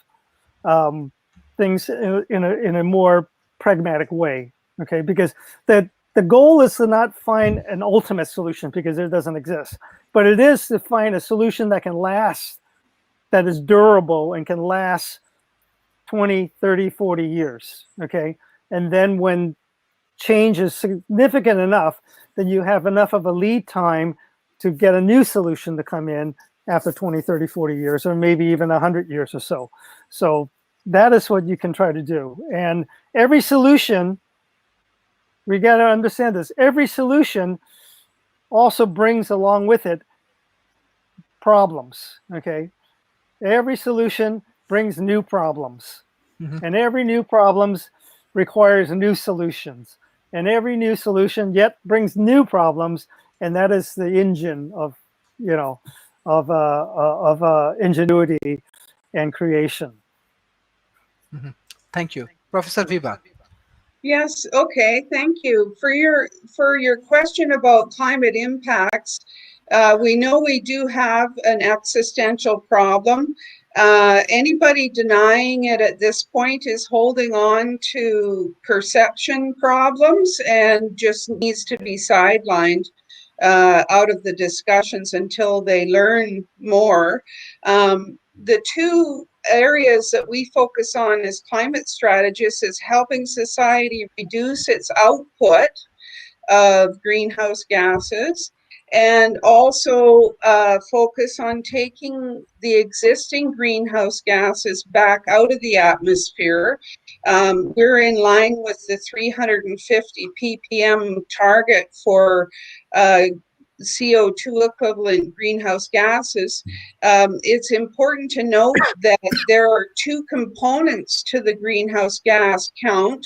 [SPEAKER 2] things in a more pragmatic way, okay? Because the goal is to not find an ultimate solution, because it doesn't exist, but it is to find a solution that can last, that is durable and can last 20, 30, 40 years, okay? And then when change is significant enough, then you have enough of a lead time to get a new solution to come in after 20, 30, 40 years, or maybe even 100 years or so. So that is what you can try to do. And every solution, we got to understand this, every solution also brings along with it problems, okay? Every solution brings new problems. Mm-hmm. And every new problems requires new solutions. And every new solution yet brings new problems. And that is the engine of ingenuity and creation.
[SPEAKER 1] Mm-hmm. Thank you. Professor Viva.
[SPEAKER 3] Yes, okay, thank you. For your question about climate impacts, we know we do have an existential problem. Anybody denying it at this point is holding on to perception problems and just needs to be sidelined out of the discussions until they learn more. The two areas that we focus on as climate strategists is helping society reduce its output of greenhouse gases, and also focus on taking the existing greenhouse gases back out of the atmosphere. We're in line with the 350 ppm target for CO2 equivalent greenhouse gases. It's important to note that there are two components to the greenhouse gas count.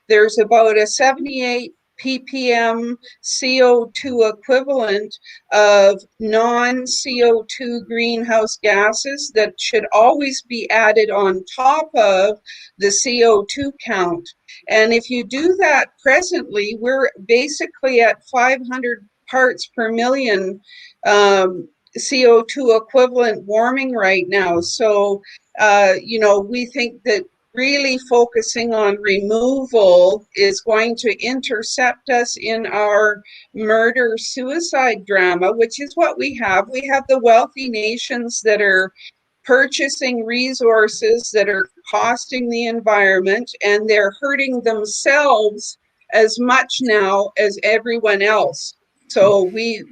[SPEAKER 3] There's about a 78 ppm CO2 equivalent of non-CO2 greenhouse gases that should always be added on top of the CO2 count. And if you do that presently, we're basically at 500 parts per million CO2 equivalent warming right now. So, we think that really focusing on removal is going to intercept us in our murder-suicide drama, which is what we have. We have the wealthy nations that are purchasing resources that are costing the environment, and they're hurting themselves as much now as everyone else. So we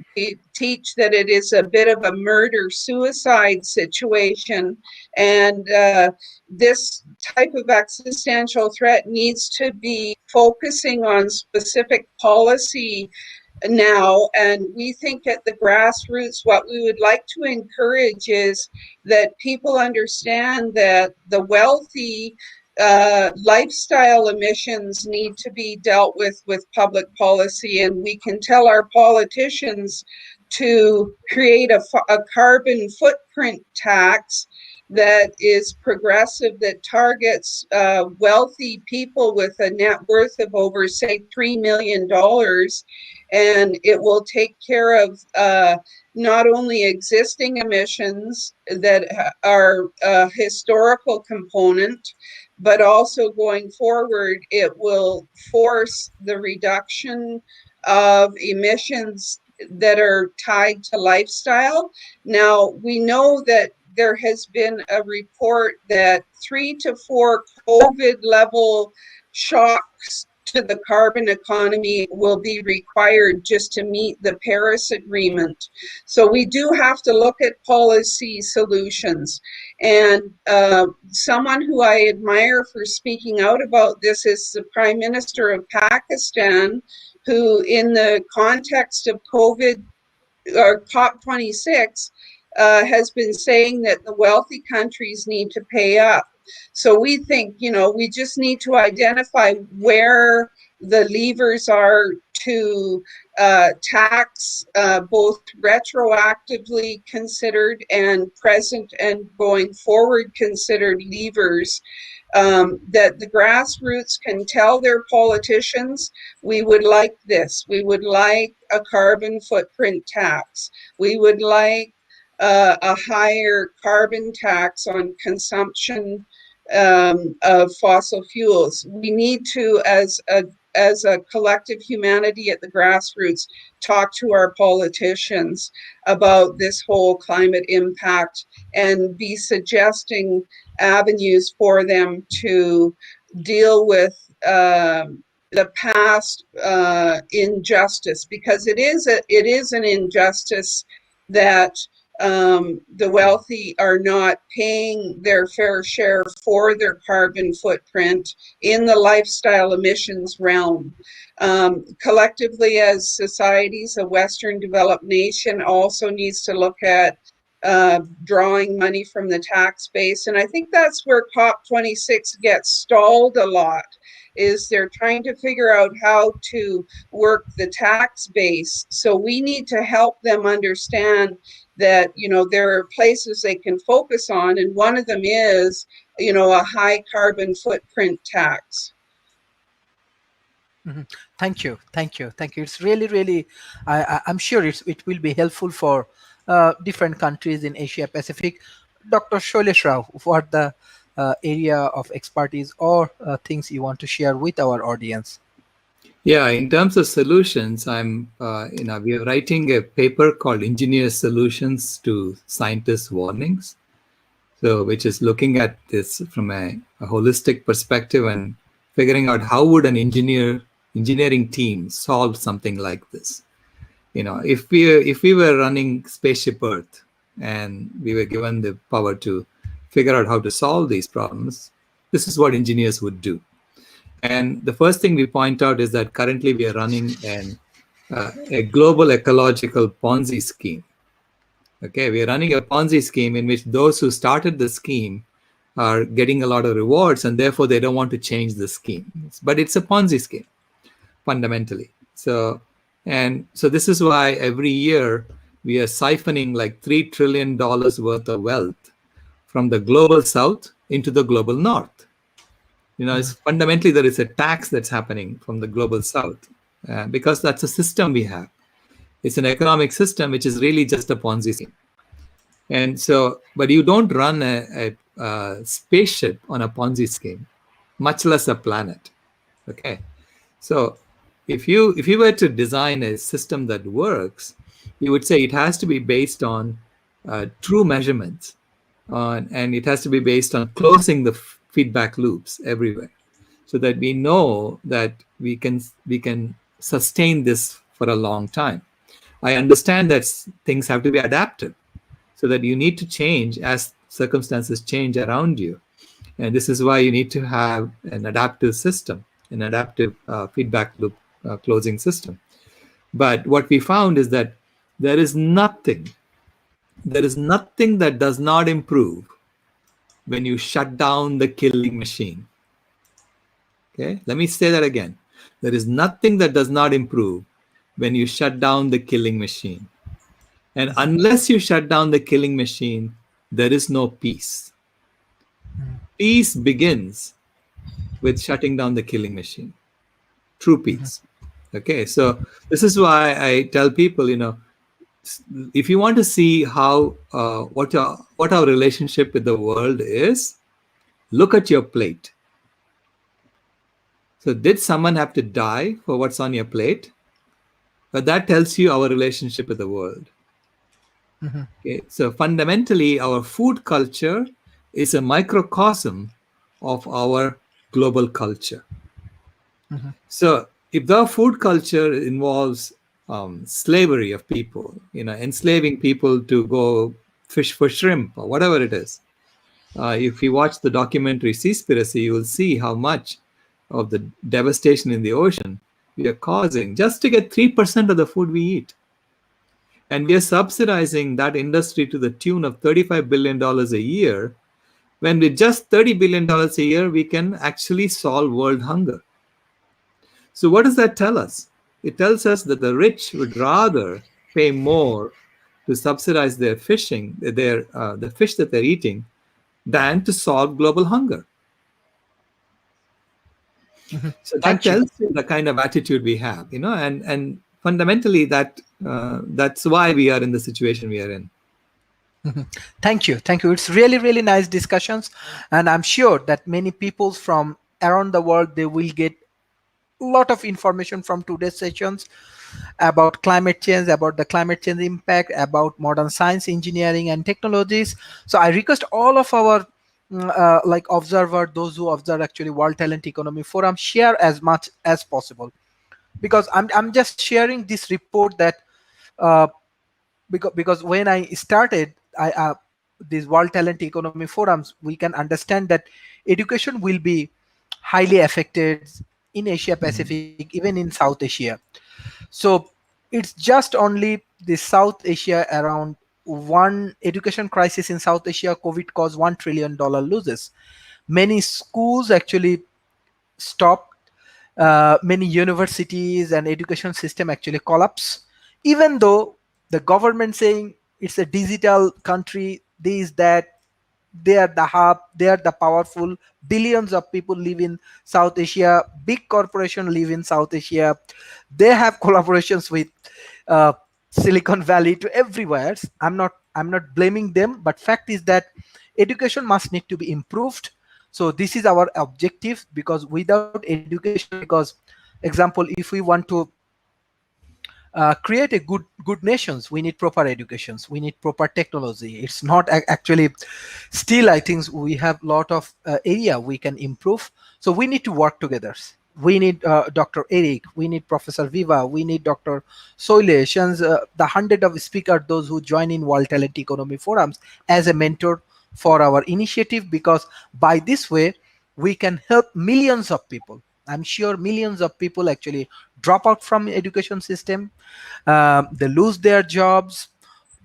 [SPEAKER 3] teach that it is a bit of a murder-suicide situation, and this type of existential threat needs to be focusing on specific policy now. And we think at the grassroots, what we would like to encourage is that people understand that the wealthy lifestyle emissions need to be dealt with public policy, and we can tell our politicians to create a carbon footprint tax that is progressive, that targets wealthy people with a net worth of over, say, $3 million. And it will take care of not only existing emissions that are a historical component, but also going forward, it will force the reduction of emissions that are tied to lifestyle. Now, we know that there has been a report that 3 to 4 COVID level shocks to the carbon economy will be required just to meet the Paris Agreement. So we do have to look at policy solutions. And someone who I admire for speaking out about this is the Prime Minister of Pakistan, who in the context of COVID or COP26 has been saying that the wealthy countries need to pay up. So we think, we just need to identify where the levers are to tax, both retroactively considered and present and going forward considered levers, that the grassroots can tell their politicians, we would like this. We would like a carbon footprint tax. We would like a higher carbon tax on consumption of fossil fuels. We need to, as a collective humanity at the grassroots, talk to our politicians about this whole climate impact and be suggesting avenues for them to deal with the past injustice, because it is an injustice that the wealthy are not paying their fair share for their carbon footprint in the lifestyle emissions realm. Collectively, as societies, a Western developed nation also needs to look at drawing money from the tax base. And I think that's where COP26 gets stalled a lot, is they're trying to figure out how to work the tax base. So we need to help them understand that, there are places they can focus on, and one of them is, a high carbon footprint tax.
[SPEAKER 1] Mm-hmm. Thank you. It's really, I'm sure it will be helpful for different countries in Asia Pacific. Dr. Shailesh Rao, what the area of expertise or things you want to share with our audience?
[SPEAKER 5] Yeah, in terms of solutions, we are writing a paper called Engineer Solutions to Scientists' Warnings. So, which is looking at this from a holistic perspective and figuring out how would an engineering team solve something like this. If we were running Spaceship Earth and we were given the power to figure out how to solve these problems, this is what engineers would do. And the first thing we point out is that currently we are running a global ecological Ponzi scheme. Okay, we are running a Ponzi scheme in which those who started the scheme are getting a lot of rewards, and therefore they don't want to change the scheme. But it's a Ponzi scheme, fundamentally. So this is why every year we are siphoning like $3 trillion worth of wealth from the global south into the global north. It's fundamentally there is a tax that's happening from the global south because that's a system we have. It's an economic system which is really just a Ponzi scheme. And so, but you don't run a spaceship on a Ponzi scheme, much less a planet. Okay, so if you were to design a system that works, you would say it has to be based on true measurements, and it has to be based on closing the feedback loops everywhere, so that we know that we can sustain this for a long time. I understand that things have to be adaptive, so that you need to change as circumstances change around you. And this is why you need to have an adaptive system, an adaptive feedback loop closing system. But what we found is that there is nothing that does not improve when you shut down the killing machine. Okay, let me say that again. There is nothing that does not improve when you shut down the killing machine. And unless you shut down the killing machine, there is no peace. Peace begins with shutting down the killing machine. True peace. Okay, so this is why I tell people, if you want to see how what our relationship with the world is, look at your plate. So did someone have to die for what's on your plate? But that tells you our relationship with the world. Okay, so fundamentally, our food culture is a microcosm of our global culture. So if the food culture involves slavery of people, enslaving people to go fish for shrimp or whatever it is, if you watch the documentary Seaspiracy, you will see how much of the devastation in the ocean we are causing just to get 3% of the food we eat. And we are subsidizing that industry to the tune of $35 billion a year, when with just $30 billion a year, we can actually solve world hunger. So what does that tell us? It tells us that the rich would rather pay more to subsidize their fishing, the fish that they're eating, than to solve global hunger. So that tells you the kind of attitude we have, and fundamentally that's why we are in the situation we are in.
[SPEAKER 1] Thank you. It's really, really nice discussions, and I'm sure that many people from around the world, they will get a lot of information from today's sessions about climate change, about the climate change impact, about modern science, engineering, and technologies. So I request all of our observer, those who observe actually World Talent Economy Forum, share as much as possible, because I'm just sharing this report that because when I started these World Talent Economy Forums, we can understand that education will be highly affected in Asia Pacific, even in South Asia. So it's just only the South Asia, around one education crisis in South Asia, COVID caused $1 trillion losses. Many schools actually stopped. Many universities and education system actually collapse, even though the government saying it's a digital country, this, that, they are the hub, they are the powerful. Billions of people live in South Asia, big corporations live in South Asia, they have collaborations with uh, Silicon Valley to everywhere. I'm not blaming them, but fact is that education must need to be improved. So this is our objective, because without education, because example, if we want to create a good nations, we need proper educations, we need proper technology. It's not actually, still I think we have a lot of area we can improve. So we need to work together. We need Dr. Eric, we need Professor Viva, we need Dr. Soilesh, and the hundred of speakers, those who join in World Talent Economy Forums as a mentor for our initiative, because by this way we can help millions of people. I'm sure millions of people actually drop out from education system. They lose their jobs,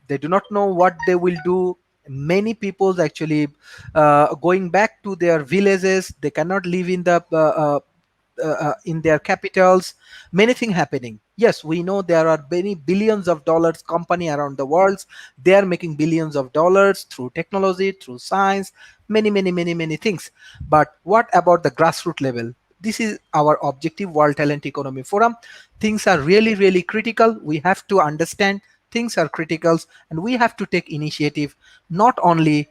[SPEAKER 1] they do not know what they will do. Many people actually going back to their villages, they cannot live in the in their capitals, many things happening. Yes, we know there are many billions of dollars company around the world. They are making billions of dollars through technology, through science, many things. But what about the grassroots level? This is our objective, World Talent Economy Forum. Things are really critical. We have to understand things are critical, and we have to take initiative, not only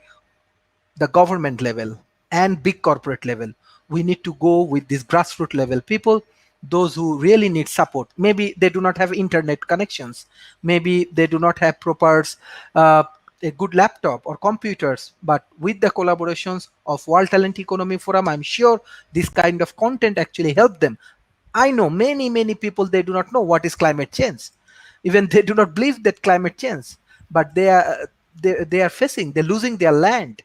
[SPEAKER 1] the government level and big corporate level. We need to go with these grassroots level people, those who really need support. Maybe they do not have internet connections, maybe they do not have proper uh, a good laptop or computers, but with the collaborations of World Talent Economy Forum, I'm sure this kind of content actually help them. I know many people, they do not know what is climate change. Even they do not believe that climate change, but they are facing, they're losing their land,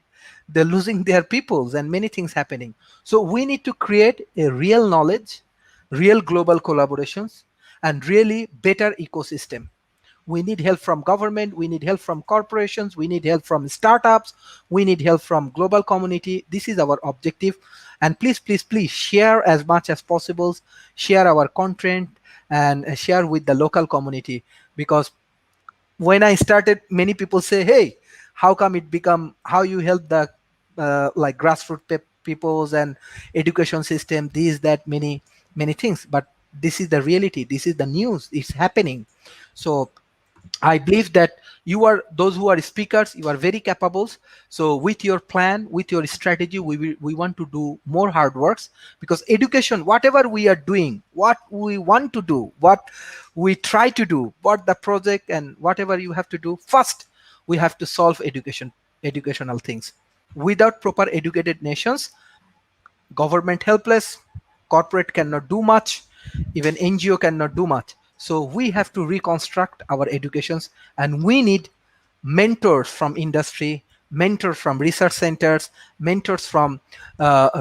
[SPEAKER 1] they're losing their peoples, and many things happening. So we need to create a real knowledge, real global collaborations, and really better ecosystem. We need help from government, we need help from corporations, we need help from startups, we need help from global community. This is our objective. And please share as much as possible, share our content, and share with the local community. Because when I started, many people say, hey, how come it become, how you help the like grassroots peoples and education system, these, that, many things. But this is the reality, this is the news, it's happening. So I believe that you are, those who are speakers, you are very capable. So with your plan, with your strategy, we want to do more hard works, because education, whatever we are doing, what we want to do, what we try to do, what the project and whatever you have to do, first we have to solve educational things. Without proper educated nations, government helpless, corporate cannot do much, even NGO cannot do much. So we have to reconstruct our educations, and we need mentors from industry, mentors from research centers, mentors from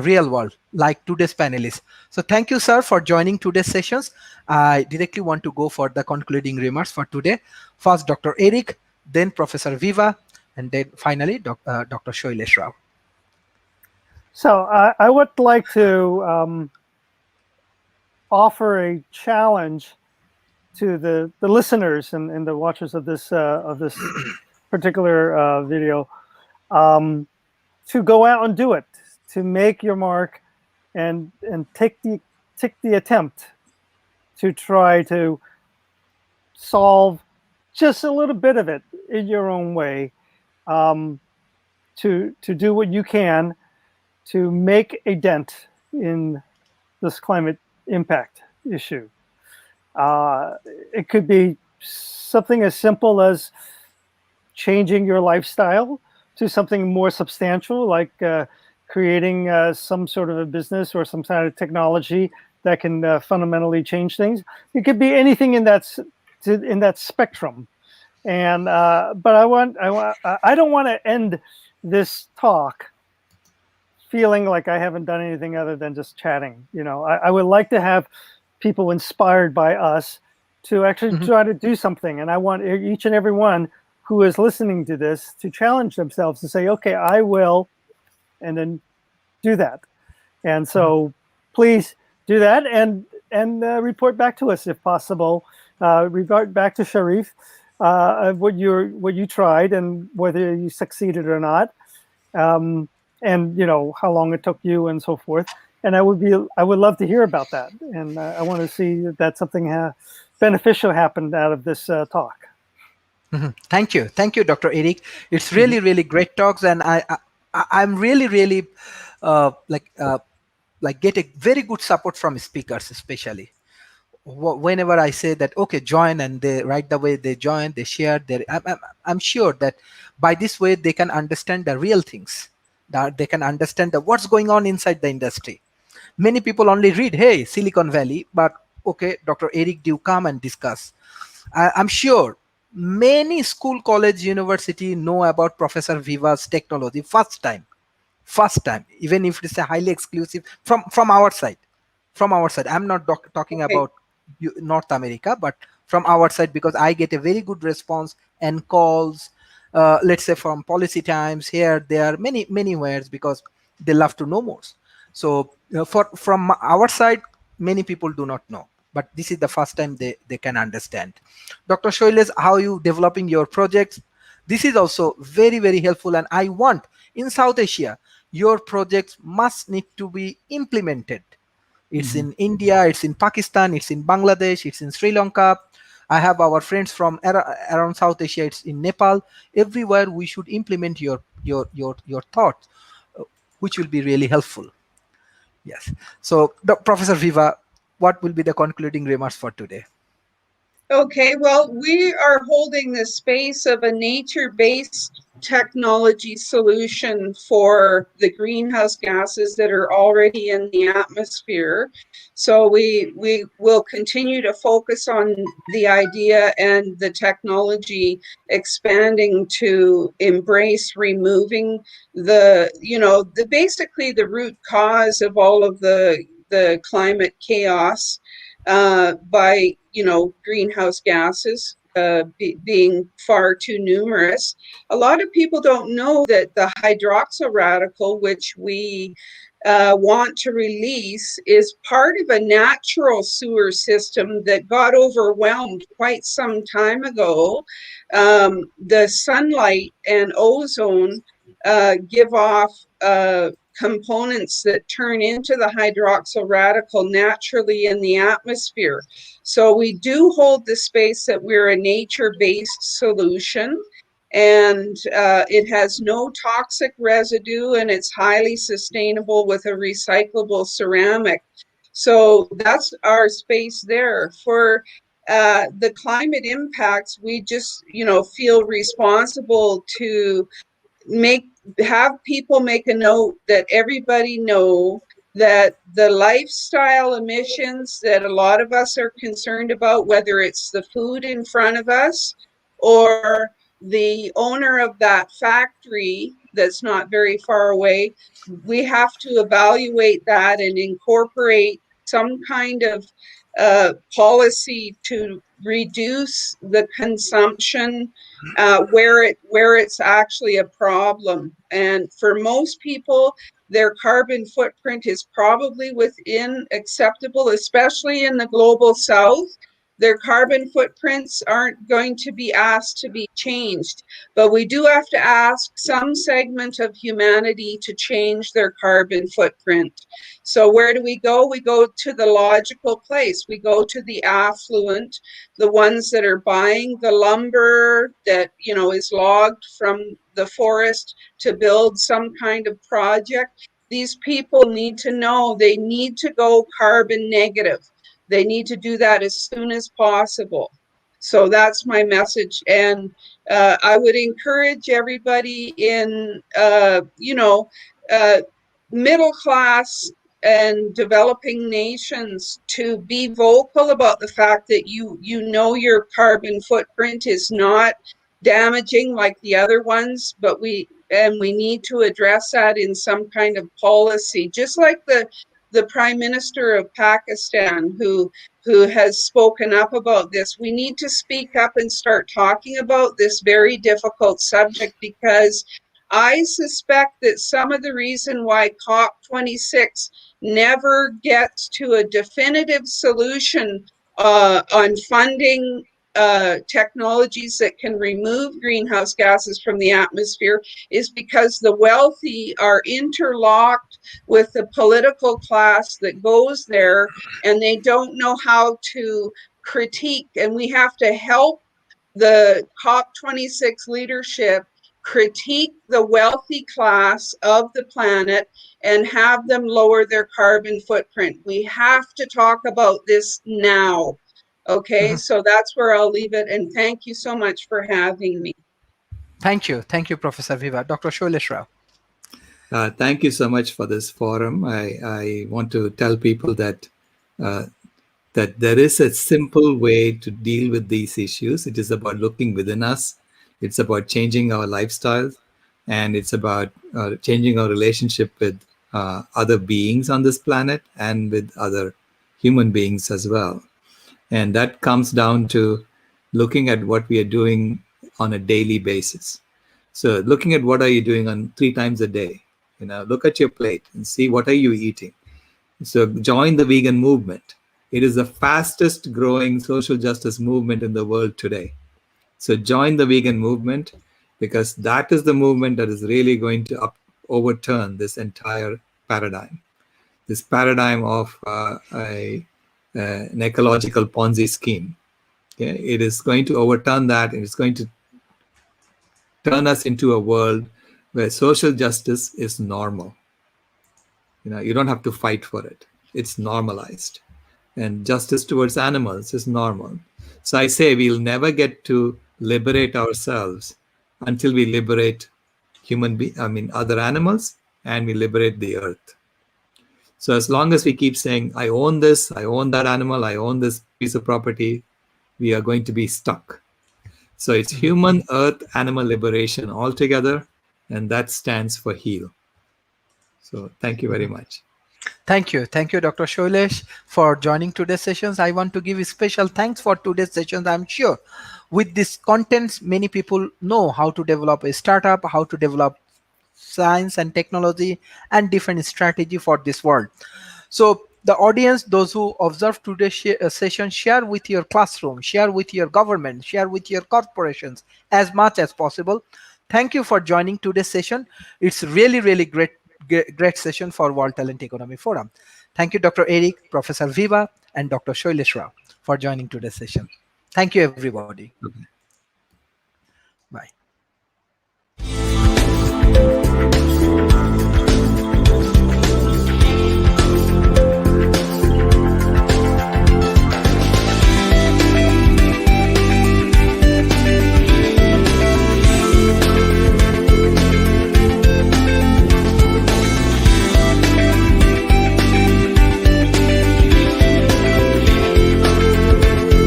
[SPEAKER 1] real world, like today's panelists. So thank you, sir, for joining today's sessions. I directly want to go for the concluding remarks for today. First, Dr. Eric, then Professor Viva, and then finally, Dr. Shailesh Rao.
[SPEAKER 2] So I would like to offer a challenge to the listeners and the watchers of this particular video, to go out and do it, to make your mark, and take the attempt to try to solve just a little bit of it in your own way, to do what you can to make a dent in this climate impact issue. It could be something as simple as changing your lifestyle to something more substantial, like creating some sort of a business or some kind of technology that can fundamentally change things. It could be anything in that spectrum. And but I don't want to end this talk feeling like I haven't done anything other than just chatting. You know, I would like to have people inspired by us to actually try to do something. And I want each and every one who is listening to this to challenge themselves to say, okay, I will, and then do that. And so please do that, and report back to us if possible. Report back to Sharif what you tried and whether you succeeded or not. And you know how long it took you and so forth. And I would love to hear about that. And I want to see that something beneficial happened out of this talk.
[SPEAKER 1] Thank you, Dr. Eric. It's really great talks, and I'm really like get a very good support from speakers, especially whenever I say that, okay, join, and they right away they join, they share. I'm sure that by this way they can understand the real things, that they can understand what's going on inside the industry. Many people only read, hey, Silicon Valley, but okay, Dr. Eric, do come and discuss. I'm sure many school, college, university know about Professor Viva's technology first time, even if it's a highly exclusive from our side. I'm not talking about North America, but from our side, because I get a very good response and calls, let's say from Policy Times, here, there, many ways, because they love to know more. So from our side, many people do not know, but this is the first time they can understand. Dr. Shailesh, how you developing your projects? This is also very, very helpful. And I want in South Asia, your projects must need to be implemented. It's in India, it's in Pakistan, it's in Bangladesh, it's in Sri Lanka. I have our friends from around South Asia, it's in Nepal. Everywhere we should implement your thoughts, which will be really helpful. Yes. So, Professor Viva, what will be the concluding remarks for today?
[SPEAKER 3] Okay, well, we are holding the space of a nature-based technology solution for the greenhouse gases that are already in the atmosphere. So we will continue to focus on the idea and the technology expanding to embrace removing basically the root cause of all of the climate chaos by greenhouse gases being far too numerous. A lot of people don't know that the hydroxyl radical, which we want to release, is part of a natural sewer system that got overwhelmed quite some time ago. The sunlight and ozone give off components that turn into the hydroxyl radical naturally in the atmosphere. So we do hold the space that we're a nature-based solution, and it has no toxic residue, and it's highly sustainable with a recyclable ceramic. So that's our space there. For the climate impacts, we just feel responsible to have people make a note that everybody know that the lifestyle emissions that a lot of us are concerned about, whether it's the food in front of us or the owner of that factory that's not very far away, we have to evaluate that and incorporate some kind of policy to reduce the consumption where it's actually a problem. And for most people, their carbon footprint is probably within acceptable, especially in the global south. Their carbon footprints aren't going to be asked to be changed, but we do have to ask some segment of humanity to change their carbon footprint. So where do we go? We go to the logical place. We go to the affluent, the ones that are buying the lumber that is logged from the forest to build some kind of project. These people need to know they need to go carbon negative. They need to do that as soon as possible. So that's my message. And I would encourage everybody in, middle class and developing nations to be vocal about the fact that your carbon footprint is not damaging like the other ones, but we need to address that in some kind of policy, just like the Prime Minister of Pakistan who has spoken up about this. We need to speak up and start talking about this very difficult subject, because I suspect that some of the reason why COP26 never gets to a definitive solution on funding technologies that can remove greenhouse gases from the atmosphere is because the wealthy are interlocked with the political class that goes there, and they don't know how to critique. And we have to help the COP26 leadership critique the wealthy class of the planet and have them lower their carbon footprint. We have to talk about this now. Okay, so that's where I'll leave it. And thank you so much for having me.
[SPEAKER 1] Thank you, Professor Viva. Dr. Shailesh Rao.
[SPEAKER 5] Thank you so much for this forum. I want to tell people that that there is a simple way to deal with these issues. It is about looking within us. It's about changing our lifestyles, and it's about changing our relationship with other beings on this planet and with other human beings as well. And that comes down to looking at what we are doing on a daily basis. So looking at what are you doing on 3 times a day. Look at your plate and see what are you eating. So join the vegan movement. It is the fastest growing social justice movement in the world today. So join the vegan movement, because that is the movement that is really going to overturn this entire paradigm. This paradigm of an ecological Ponzi scheme. Okay? It is going to overturn that, and it's going to turn us into a world where social justice is normal. You don't have to fight for it. It's normalized. And justice towards animals is normal. So I say we'll never get to liberate ourselves until we liberate other animals, and we liberate the earth. So as long as we keep saying, I own this, I own that animal, I own this piece of property, we are going to be stuck. So it's human, earth, animal liberation all together, and that stands for HEAL. So thank you very much.
[SPEAKER 1] Thank you, Dr. Shailesh, for joining today's sessions. I want to give a special thanks for today's sessions. I'm sure with this contents, many people know how to develop a startup, how to develop science and technology, and different strategy for this world. So the audience, those who observe today's session, share with your classroom, share with your government, share with your corporations as much as possible. Thank you for joining today's session. It's really great session for World Talent Economy Forum. Thank you, Dr. Eric, Professor Viva, and Dr. Shailesh Rao for joining today's session. Thank you, everybody.
[SPEAKER 5] Okay.